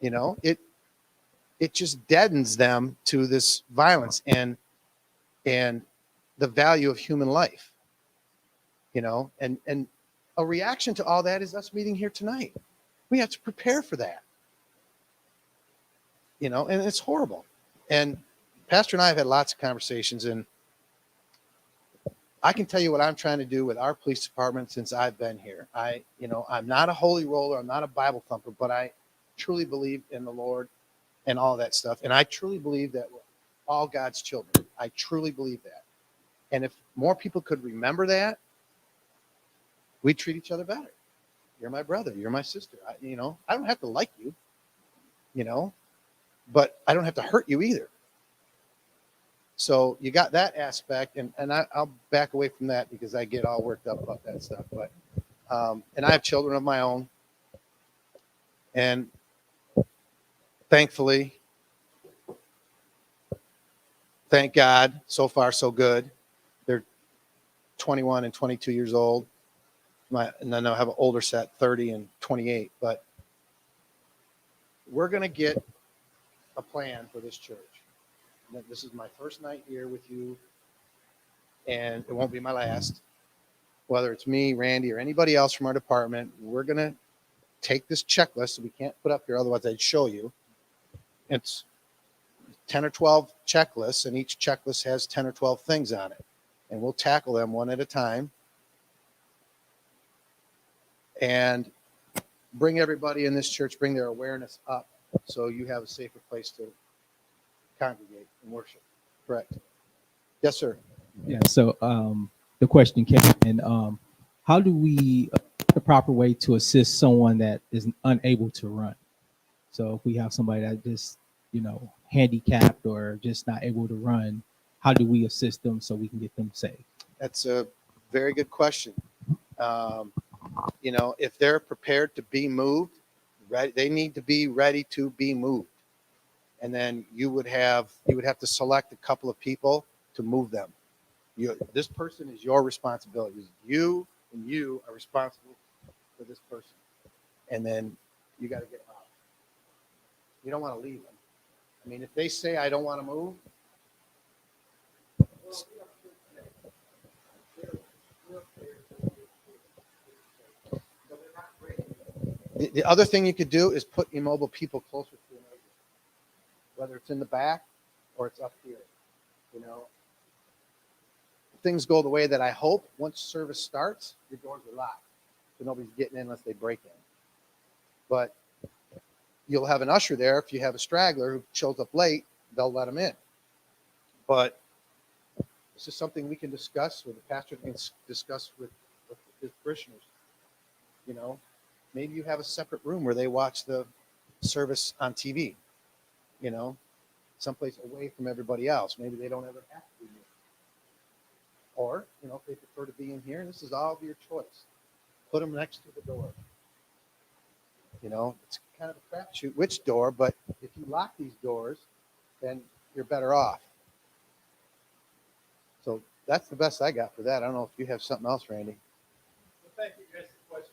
It just deadens them to this violence and the value of human life, and a reaction to all that is us meeting here tonight. We have to prepare for that, and it's horrible. And Pastor and I have had lots of conversations, and I can tell you what I'm trying to do with our police department since I've been here. I'm not a holy roller. I'm not a Bible thumper, but I truly believe in the Lord and all that stuff. And I truly believe that we're all God's children. I truly believe that. And if more people could remember that, we'd treat each other better. You're my brother. You're my sister. I don't have to like you, but I don't have to hurt you either. So you got that aspect, and I'll back away from that because I get all worked up about that stuff. But and I have children of my own, and thankfully, thank God, so far so good. They're 21 and 22 years old. And then I'll have an older set, 30 and 28. But we're going to get a plan for this church. This is my first night here with you, and it won't be my last. Whether it's me, Randy, or anybody else from our department, we're going to take this checklist that we can't put up here, otherwise I'd show you. It's 10 or 12 checklists, and each checklist has 10 or 12 things on it. And we'll tackle them one at a time and bring everybody in this church, bring their awareness up so you have a safer place to congregate and worship. Correct. Yes, sir. Yeah. So the question came, and how do we the proper way to assist someone that is unable to run? So if we have somebody that just handicapped or just not able to run, how do we assist them so we can get them saved? That's a very good question. If they're prepared to be moved, right, they need to be ready to be moved. And then you would have to select a couple of people to move them. This person is your responsibility. You and you are responsible for this person. And then you got to get them out. You don't want to leave them. I mean, if they say, I don't want to move, the other thing you could do is put immobile people closer to an exit, whether it's in the back or it's up here. Things go the way that I hope. Once service starts, your doors are locked, so nobody's getting in unless they break in. But you'll have an usher there. If you have a straggler who shows up late, they'll let them in. But this is something we can discuss, or the pastor can discuss with his parishioners. Maybe you have a separate room where they watch the service on TV, someplace away from everybody else. Maybe they don't ever have to be here. Or, if they prefer to be in here, this is all of your choice. Put them next to the door. It's kind of a crapshoot which door, but if you lock these doors, then you're better off. So that's the best I got for that. I don't know if you have something else, Randy. Well, thank you guys for the question.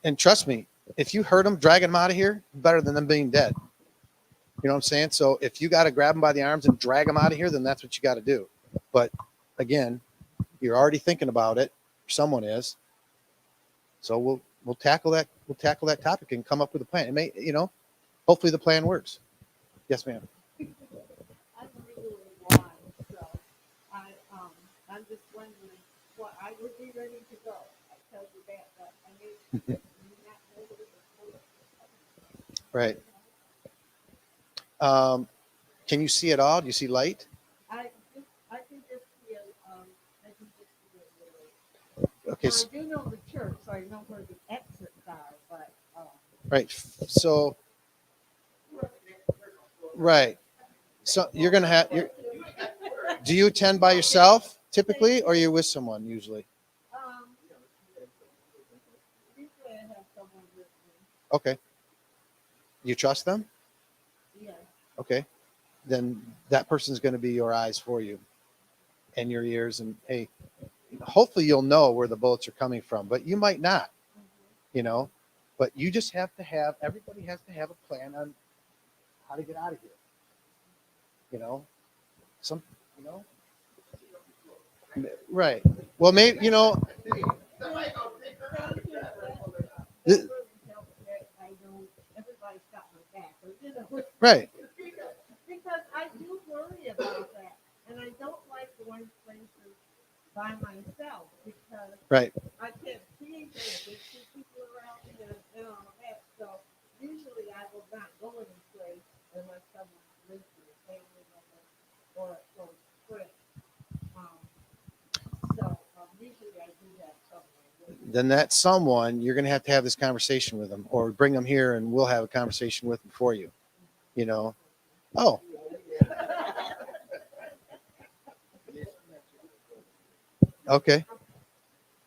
And trust me, if you hurt them, dragging them out of here, better than them being dead. You know what I'm saying? So if you got to grab them by the arms and drag them out of here, then that's what you got to do. But again, you're already thinking about it. Someone is. So we'll tackle that. We'll tackle that topic and come up with a plan. It may, hopefully the plan works. Yes, ma'am. I'm legally blind, so I'm just wondering what I would be ready to go. I tell you that, but I mean, not know what Right. Can you see at all? Do you see light? I can just feel, I can just feel really. Okay. I do know the church, so I know where the exits are, but, Right. So, right. So you're going to have, do you attend by yourself typically, or are you with someone usually? usually I have someone with me, Okay. You trust them? yeah. Okay. Then that person's going to be your eyes for you and your ears. And hey, hopefully you'll know where the bullets are coming from, but you might not, but you just have to everybody has to have a plan on how to get out of here. Right. Well, maybe, Thank you. Th- I know everybody's got my back, right. because I do worry about that, and I don't like going places by myself because Right. I can't see anything. There's two people around me and all that. So usually I will not go any place unless someone lives with a family member or friend. Usually I do that somewhere. Then that someone, you're going to have this conversation with them, or bring them here and we'll have a conversation with them for you. Oh, okay.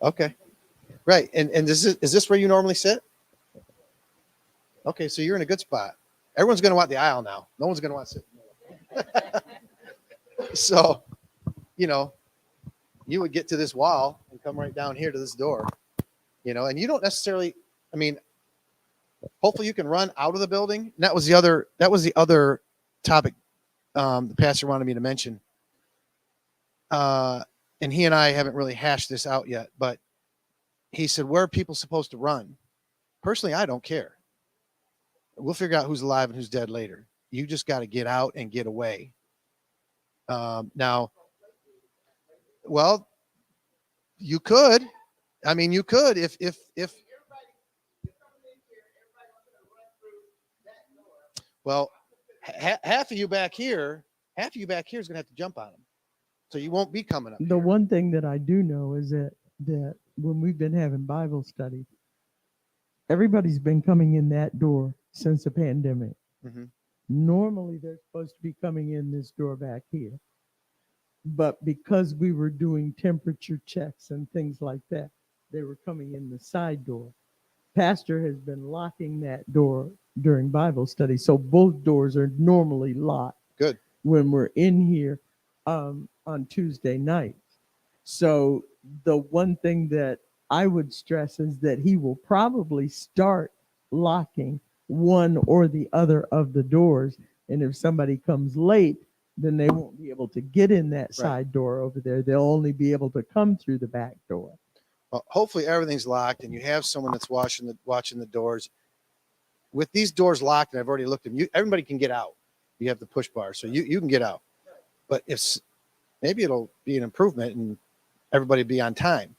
Okay. Right. And is this where you normally sit? Okay. So you're in a good spot. Everyone's going to want the aisle now. No one's going to want to sit. So, you would get to this wall and come right down here to this door, and you don't necessarily, hopefully you can run out of the building. And that was the other topic the pastor wanted me to mention. And he and I haven't really hashed this out yet, but he said, where are people supposed to run? Personally, I don't care. We'll figure out who's alive and who's dead later. You just got to get out and get away. Now, well, you could. I mean, you could if well, half of you back here is going to have to jump on them, so you won't be coming up. The here. one thing that I do know is that when we've been having Bible study, everybody's been coming in that door since the pandemic. Mhm. Normally, they're supposed to be coming in this door back here. But because we were doing temperature checks and things like that, they were coming in the side door. Pastor has been locking that door during Bible study. So both doors are normally locked. Good. When we're in here on Tuesday nights. So the one thing that I would stress is that he will probably start locking one or the other of the doors. And if somebody comes late, then they won't be able to get in that side door over there. They'll only be able to come through the back door. Well, hopefully everything's locked and you have someone that's watching the doors. With these doors locked, and I've already looked at them, everybody can get out. You have the push bar, so you can get out. But if maybe it'll be an improvement and everybody be on time.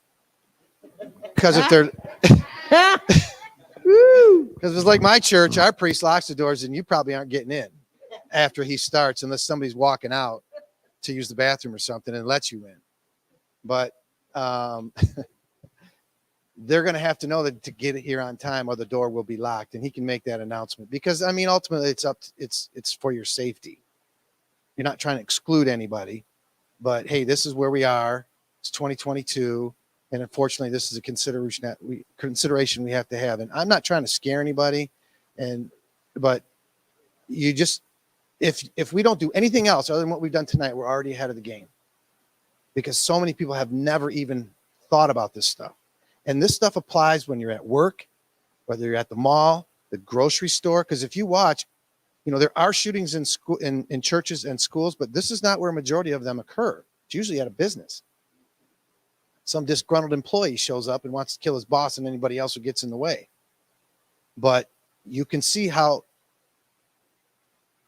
Because if they're because it's like my church, our priest locks the doors and you probably aren't getting in after he starts unless somebody's walking out to use the bathroom or something and lets you in. But they're going to have to know that to get here on time or the door will be locked, and he can make that announcement because I mean, ultimately it's for your safety. You're not trying to exclude anybody, but hey, this is where we are. It's 2022. And unfortunately, this is a consideration we have to have. And I'm not trying to scare anybody, but you just, if we don't do anything else other than what we've done tonight, we're already ahead of the game because so many people have never even thought about this stuff. And this stuff applies when you're at work, whether you're at the mall, the grocery store. Because if you watch, there are shootings in school, in churches and schools, but this is not where a majority of them occur. It's usually at a business. Some disgruntled employee shows up and wants to kill his boss and anybody else who gets in the way. But you can see how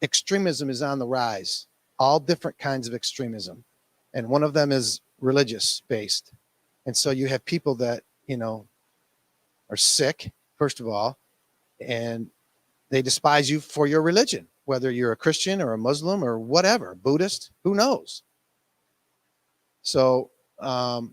extremism is on the rise, all different kinds of extremism. And one of them is religious based. And so you have people that, are sick, first of all, and they despise you for your religion, whether you're a Christian or a Muslim or whatever, Buddhist, who knows? So, what?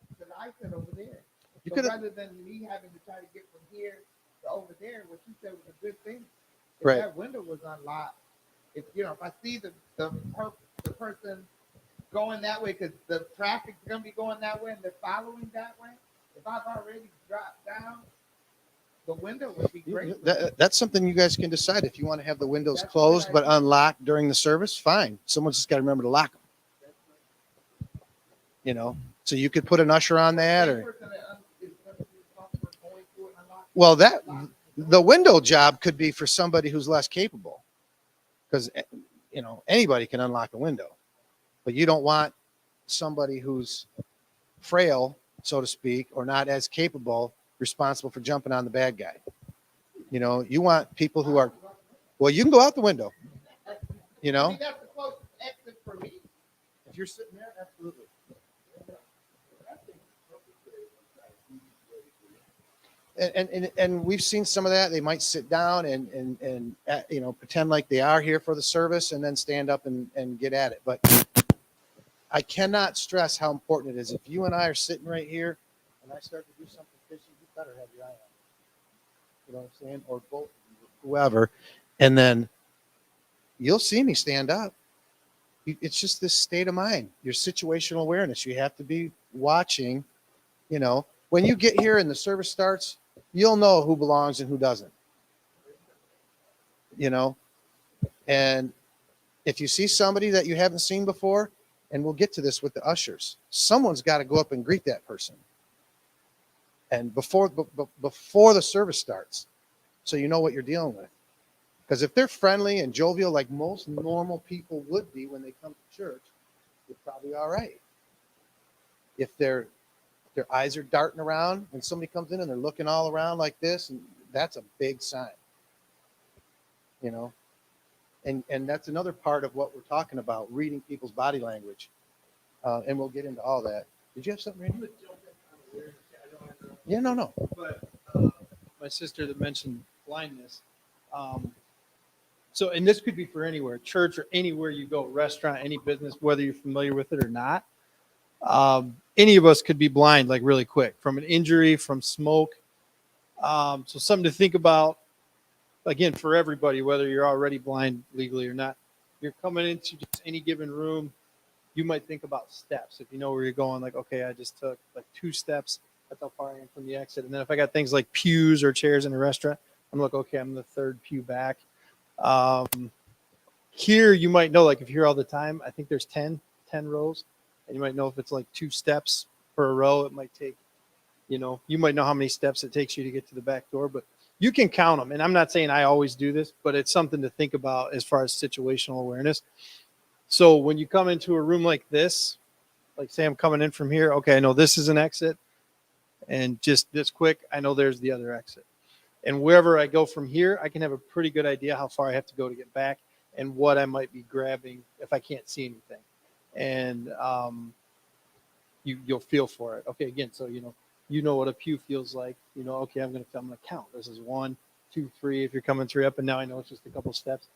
Because I said over there. You So could have, rather than me having to try to get from here to over there, what you said was a good thing. If Right. that window was unlocked, if I see the person going that way because the traffic's gonna be going that way and they're following that way, if I've already dropped down, the window would be great. that's something you guys can decide. If you want to have the windows That's closed what but unlocked during the service, fine. Someone's just got to remember to lock them. So you could put an usher on that, or well, the window job could be for somebody who's less capable, because anybody can unlock a window, but you don't want somebody who's frail, so to speak, or not as capable responsible for jumping on the bad guy. You want people who are, well, you can go out the window, I mean, that's the closest exit for me. if you're sitting there, absolutely. And we've seen some of that. They might sit down and pretend like they are here for the service and then stand up and get at it. But I cannot stress how important it is. If you and I are sitting right here and I start to do something fishy, you better have your eye on it. You know what I'm saying? Or both, whoever. And then you'll see me stand up. It's just this state of mind, your situational awareness. You have to be watching, when you get here and the service starts, you'll know who belongs and who doesn't. And if you see somebody that you haven't seen before, and we'll get to this with the ushers, someone's got to go up and greet that person. And before the service starts, so you know what you're dealing with. Because if they're friendly and jovial, like most normal people would be when they come to church, they're probably all right. If their eyes are darting around when somebody comes in and they're looking all around like this, and that's a big sign. You know, and that's another part of what we're talking about, reading people's body language. And we'll get into all that. Did you have something, Randy? Yeah, no. But my sister that mentioned blindness. So, and this could be for anywhere, church or anywhere you go, restaurant, any business, whether you're familiar with it or not. Any of us could be blind like really quick from an injury, from smoke. So something to think about, again, for everybody, whether you're already blind legally or not. You're coming into just any given room, you might think about steps. If you know where you're going, like, okay, I just took like 2 steps. That's how far I am from the exit. And then if I got things like pews or chairs in a restaurant, I'm like, okay, I'm the 3rd pew back. Here, you might know, like if you're here all the time, I think there's 10 rows. And you might know if it's like 2 steps per row, it might take, you might know how many steps it takes you to get to the back door, but you can count them. And I'm not saying I always do this, but it's something to think about as far as situational awareness. So when you come into a room like this, like say I'm coming in from here, okay, I know this is an exit. And just this quick, I know there's the other exit. And wherever I go from here, I can have a pretty good idea how far I have to go to get back and what I might be grabbing if I can't see anything. And you'll feel for it. Okay, again, so you know what a pew feels like. Okay, I'm gonna count. This is 1, 2, 3. If you're coming 3 up, and now I know it's just a couple steps,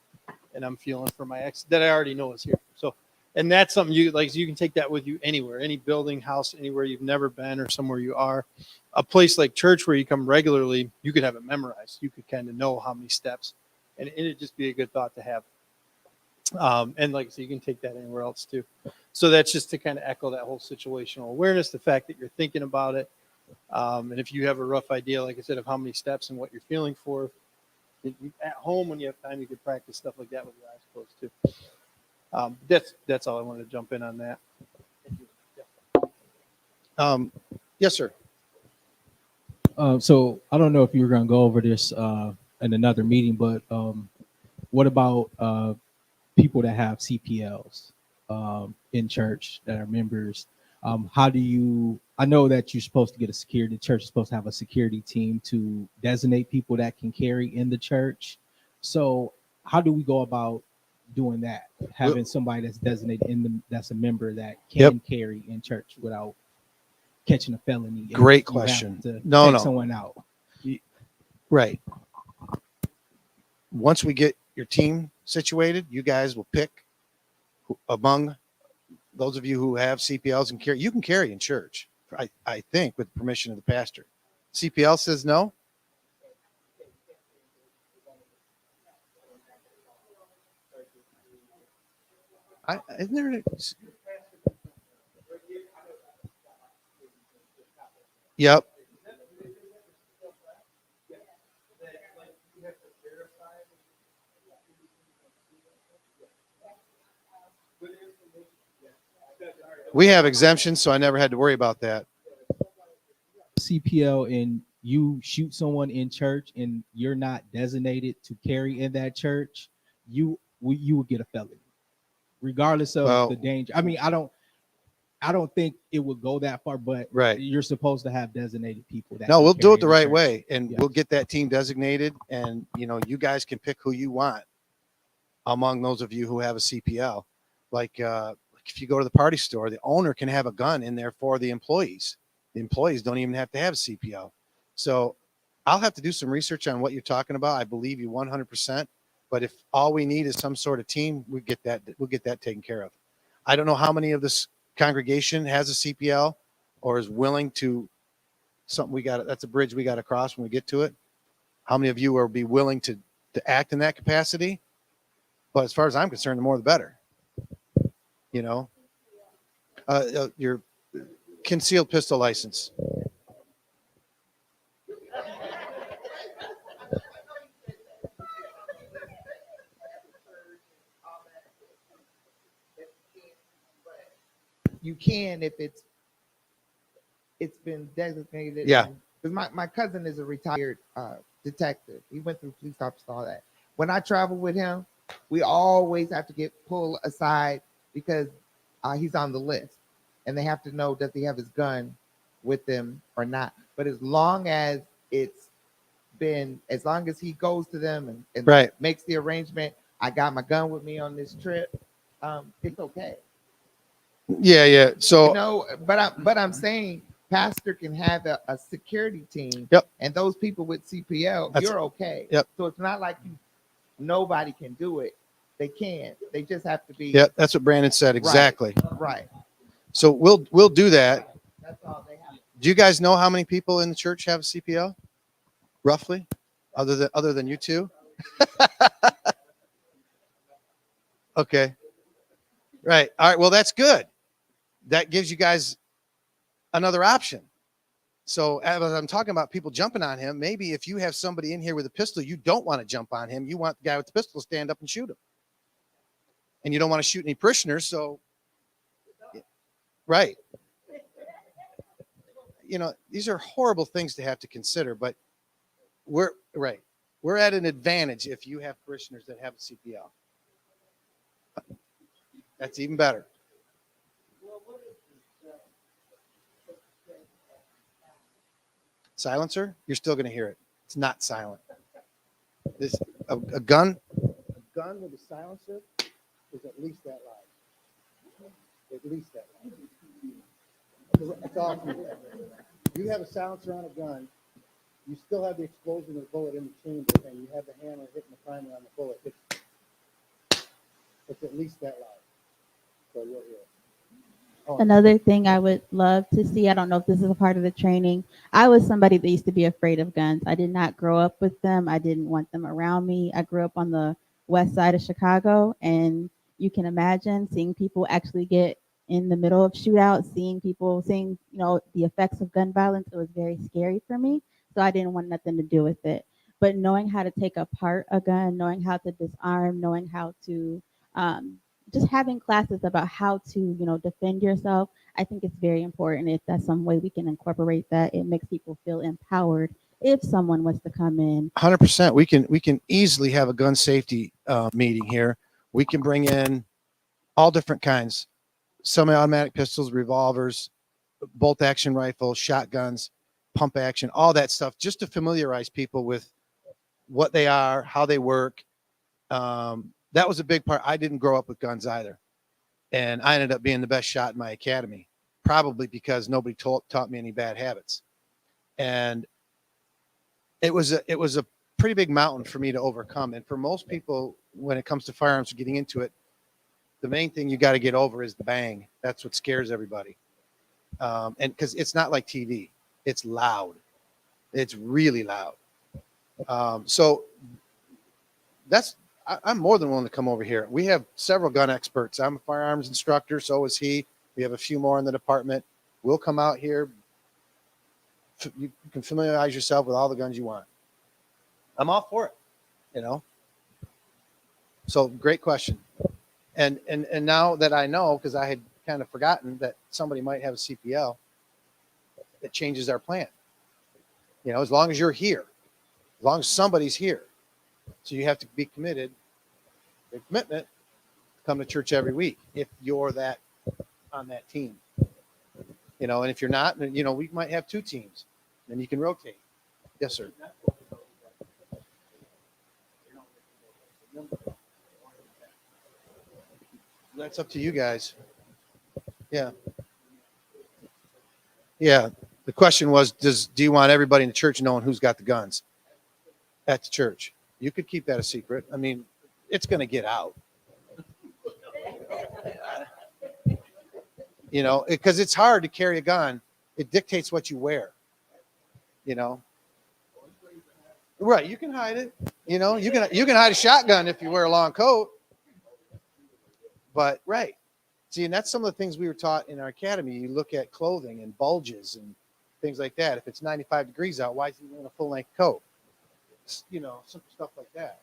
and I'm feeling for my exit that I already know is here. So, and that's something you can take that with you anywhere, any building, house, anywhere you've never been or somewhere you are. A place like church where you come regularly, you could have it memorized. You could kind of know how many steps, and it'd just be a good thought to have. And like I said, you can take that anywhere else too. So that's just to kind of echo that whole situational awareness, the fact that you're thinking about it. And if you have a rough idea, like I said, of how many steps and what you're feeling for, at home when you have time, you could practice stuff like that with your eyes closed too. That's all I wanted to jump in on that. Yes, sir. So I don't know if you were going to go over this in another meeting, but what about people that have CPLs in church that are members? How do you? I know that you're supposed to get a security. The church is supposed to have a security team to designate people that can carry in the church. So how do we go about doing that? Having somebody that's designated that's a member that can carry in church without catching a felony. Great question. No. Someone out. Right. Once we get your team situated, you guys will pick among those of you who have CPLs and carry. You can carry in church, I think, with permission of the pastor. CPL says no. Isn't there? Yep. We have exemptions, so I never had to worry about that. CPL and you shoot someone in church and you're not designated to carry in that church, you will get a felony, regardless of the danger. I mean, I don't think it would go that far, but right, you're supposed to have designated people. No, we'll do it the right way, and we'll get that team designated, and you guys can pick who you want among those of you who have a CPL. Like if you go to the party store, the owner can have a gun in there for the employees. The employees don't even have to have a CPL. So I'll have to do some research on what you're talking about. I believe you 100%. But if all we need is some sort of team, we'll get that taken care of. I don't know how many of this congregation has a CPL or is willing to that's a bridge we got to cross when we get to it. How many of you will be willing to act in that capacity? But as far as I'm concerned, the more the better. Your concealed pistol license. You can if it's been designated. Yeah. Because my cousin is a retired detective. He went through police officer, all that. when I travel with him, we always have to get pulled aside because he's on the list, and they have to know does he have his gun with him or not. But as long as he goes to them and Right. makes the arrangement, I got my gun with me on this trip. It's okay. Yeah, yeah. So You know, but I'm saying pastor can have a security team. Yep. And those people with CPL, That's- you're okay. Yep. So it's not like nobody can do it. They can. They just have to be yeah, that's what Brandon said exactly. right. So we'll do that. That's all they have. Do you guys know how many people in the church have a CPL? Roughly? Other than you two? Okay. Right. All right. Well, that's good. That gives you guys another option. So as I'm talking about people jumping on him, maybe if you have somebody in here with a pistol, you don't want to jump on him. You want the guy with the pistol to stand up and shoot him. And you don't want to shoot any parishioners. So, right. You know, these are horrible things to have to consider, but we're right. We're at an advantage if you have parishioners that have a CPL. That's even better. Silencer, you're still going to hear it. It's not silent. This a gun with a silencer is at least that loud. At least that loud. That's all. You have a silencer on a gun. You still have the explosion of the bullet in the chamber, and you have the hammer hitting the primer on the bullet. It's at least that loud. So you'll hear it. Oh, Another thing I would love to see, I don't know if this is a part of the training. I was somebody that used to be afraid of guns. I did not grow up with them. I didn't want them around me. I grew up on the west side of Chicago, and you can imagine seeing people actually get in the middle of shootouts, seeing the effects of gun violence. It was very scary for me. So I didn't want nothing to do with it. But knowing how to take apart a gun, knowing how to disarm, knowing how to just having classes about how to, defend yourself, I think it's very important. If that's some way we can incorporate that, it makes people feel empowered if someone was to come in. 100%. We can easily have a gun safety meeting here. We can bring in all different kinds, semi-automatic pistols, revolvers, bolt action rifles, shotguns, pump action, all that stuff, just to familiarize people with what they are, how they work. That was a big part. I didn't grow up with guns either. And I ended up being the best shot in my academy, probably because nobody taught me any bad habits. And it was a pretty big mountain for me to overcome. And for most people, when it comes to firearms, getting into it, the main thing you got to get over is the bang. That's what scares everybody. And because it's not like TV, it's loud. It's really loud. So I'm more than willing to come over here. We have several gun experts. I'm a firearms instructor. So is he. We have a few more in the department. We'll come out here. You can familiarize yourself with all the guns you want. I'm all for it, So great question. And now that I know, because I had kind of forgotten that somebody might have a CPL, it changes our plan. As long as you're here, as long as somebody's here. So you have to be committed, big commitment, come to church every week if you're on that team. And if you're not, we might have two teams. Then you can rotate. Yes, sir. That's up to you guys. Yeah. Yeah. The question was, do you want everybody in the church knowing who's got the guns at the church? You could keep that a secret. I mean, it's going to get out. Because it's hard to carry a gun. It dictates what you wear. Right. You can hide it. You can hide a shotgun if you wear a long coat. But right. See, and that's some of the things we were taught in our academy. You look at clothing and bulges and things like that. If it's 95 degrees out, why is he wearing a full length coat? Some stuff like that.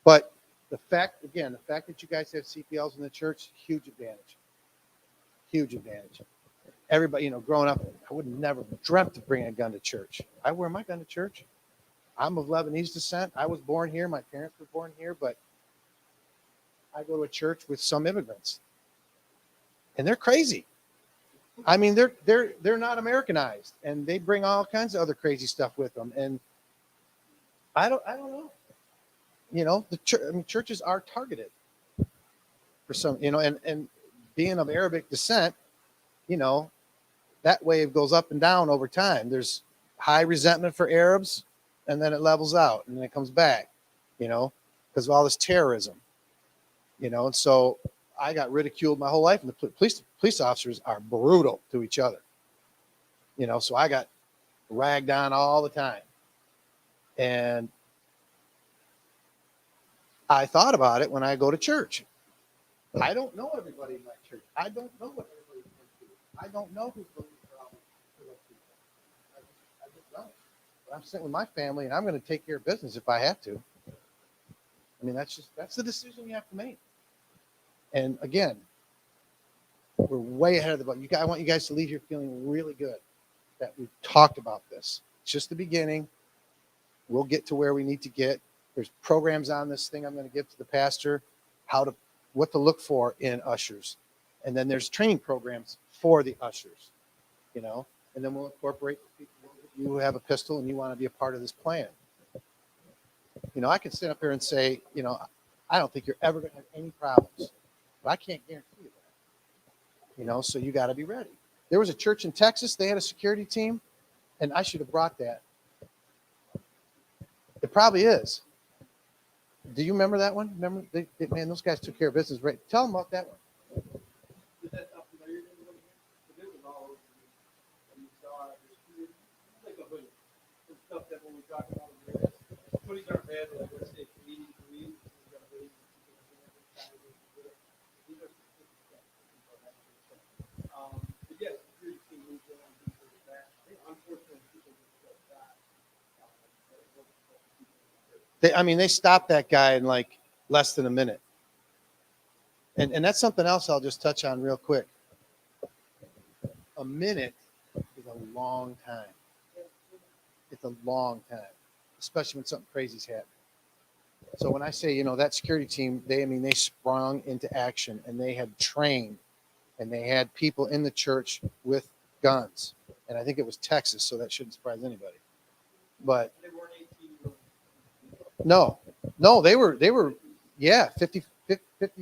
But the fact that you guys have CPLs in the church, huge advantage. Huge advantage. Everybody, growing up, I would never dreamt of bringing a gun to church. I wear my gun to church. I'm of Lebanese descent. I was born here. My parents were born here, but I go to a church with some immigrants, and they're crazy. I mean, they're not Americanized, and they bring all kinds of other crazy stuff with them. And I don't know. You know, the church. I mean, churches are targeted for some. You know, and being of Arabic descent, you know, that wave goes up and down over time. There's high resentment for Arabs, and then it levels out, and then it comes back. You know, because of all this terrorism. You know, and so I got ridiculed my whole life, and the police officers are brutal to each other. You know, so I got ragged on all the time, and I thought about it when I go to church. I don't know everybody in my church. I don't know what everybody's going through. I don't know who's looking for problems for those people. I just don't. But I'm sitting with my family, and I'm going to take care of business if I have to. I mean, that's the decision you have to make. And again, we're way ahead of the ball. I want you guys to leave here feeling really good that we've talked about this. It's just the beginning. We'll get to where we need to get. There's programs on this thing I'm going to give to the pastor, what to look for in ushers. And then there's training programs for the ushers, you know, and then we'll incorporate people. You have a pistol and you want to be a part of this plan. You know, I can sit up here and say, you know, I don't think you're ever going to have any problems, but I can't guarantee you that. You know, so you got to be ready. There was a church in Texas. They had a security team, and I should have brought that. It probably is. Do you remember that one? Remember, man, those guys took care of business. Right? Tell them about that one. They stopped that guy in like less than a minute. And that's something else I'll just touch on real quick. A minute is a long time. It's a long time, especially when something crazy's happening. So when I say, you know, that security team, they sprung into action, and they had trained, and they had people in the church with guns. And I think it was Texas, so that shouldn't surprise anybody. But no, they were, yeah, 50,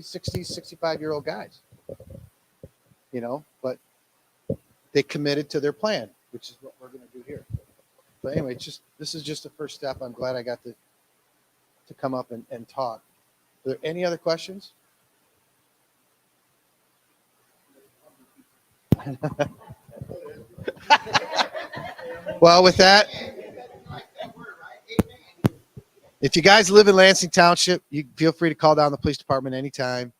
60, 65-year-old guys, you know, but they committed to their plan, which is what we're going to do here. But anyway, this is just the first step. I'm glad I got to come up and talk. Are there any other questions? Well, with that, if you guys live in Lansing Township, you feel free to call down the police department anytime.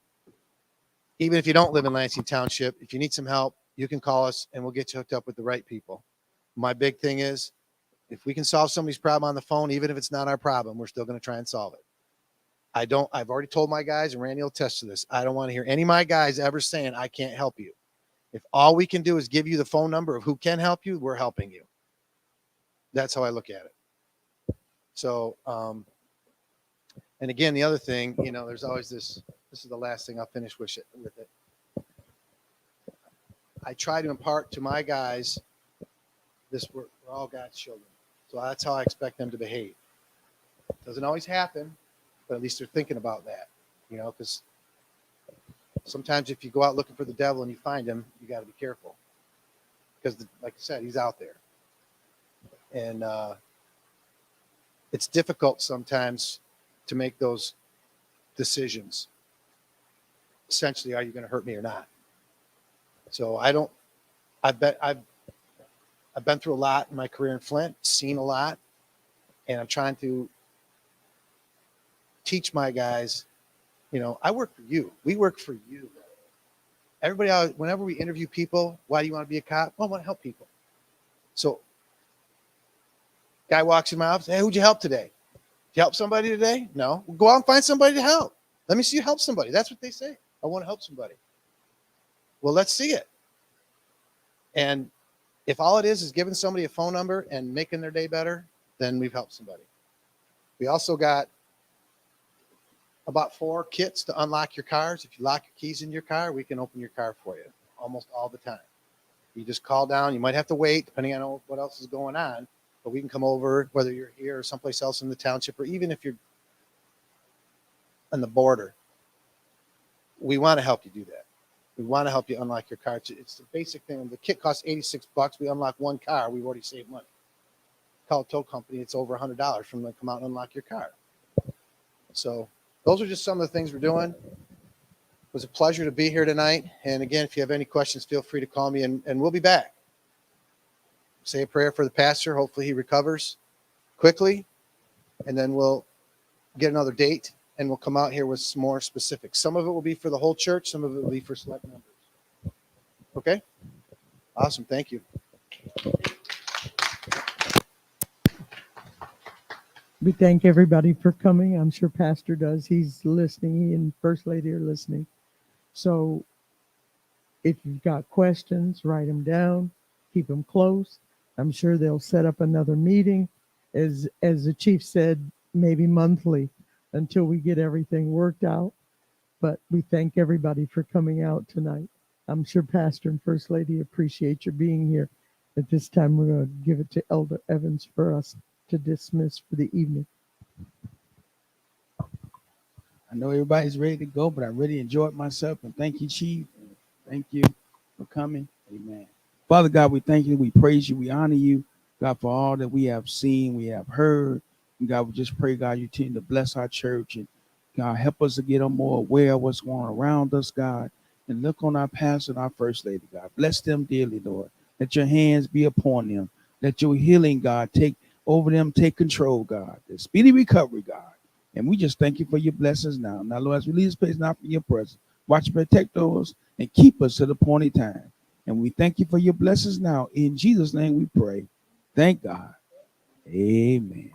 Even if you don't live in Lansing Township, if you need some help, you can call us and we'll get you hooked up with the right people. My big thing is, if we can solve somebody's problem on the phone, even if it's not our problem, we're still going to try and solve it. I've already told my guys, and Randy will attest to this, I don't want to hear any of my guys ever saying, I can't help you. If all we can do is give you the phone number of who can help you, we're helping you. That's how I look at it. So, and again, the other thing, you know, there's always this is the last thing I'll finish with it. I try to impart to my guys we're all God's children. So that's how I expect them to behave. Doesn't always happen, but at least they're thinking about that, you know, because sometimes if you go out looking for the devil and you find him, you got to be careful because, like I said, he's out there. And it's difficult sometimes to make those decisions. Essentially, are you going to hurt me or not? So I've been through a lot in my career in Flint, seen a lot, and I'm trying to teach my guys, you know, I work for you. We work for you. Everybody, whenever we interview people, why do you want to be a cop? Well, I want to help people. So guy walks in my office, hey, who'd you help today? Did you help somebody today? No. Well, go out and find somebody to help. Let me see you help somebody. That's what they say. I want to help somebody. Well, let's see it. And if all it is giving somebody a phone number and making their day better, then we've helped somebody. We also got about 4 kits to unlock your cars. If you lock your keys in your car, we can open your car for you almost all the time. You just call down. You might have to wait depending on what else is going on, but we can come over whether you're here or someplace else in the township, or even if you're on the border. We want to help you do that. We want to help you unlock your car. It's the basic thing. The kit costs $86. We unlock 1 car. We've already saved money. Call a tow company. It's over $100 from them to come out and unlock your car. So those are just some of the things we're doing. It was a pleasure to be here tonight. And again, if you have any questions, feel free to call me, and we'll be back. Say a prayer for the pastor. Hopefully he recovers quickly. And then we'll get another date and we'll come out here with some more specifics. Some of it will be for the whole church. Some of it will be for select members. Okay? Awesome. Thank you. We thank everybody for coming. I'm sure Pastor does. He's listening, and First Lady are listening. So if you've got questions, write them down, keep them close. I'm sure they'll set up another meeting, as the chief said, maybe monthly, until we get everything worked out. But we thank everybody for coming out tonight. I'm sure Pastor and First Lady appreciate your being here. At this time, we're going to give it to Elder Evans for us to dismiss for the evening. I know everybody's ready to go, but I really enjoyed myself. And thank you, Chief. Thank you for coming. Amen. Father God, we thank you. We praise you. We honor you, God, for all that we have seen, we have heard. And God, we just pray, God, you continue to bless our church. And God, help us to get more aware of what's going on around us, God. And look on our pastor and our First Lady, God. Bless them dearly, Lord. Let your hands be upon them. Let your healing, God, take over them, take control, God. The speedy recovery, God. And we just thank you for your blessings now. Now, Lord, as we leave this place now from your presence, watch and protect us and keep us to the appointed time. And we thank you for your blessings now. In Jesus' name we pray. Thank God. Amen.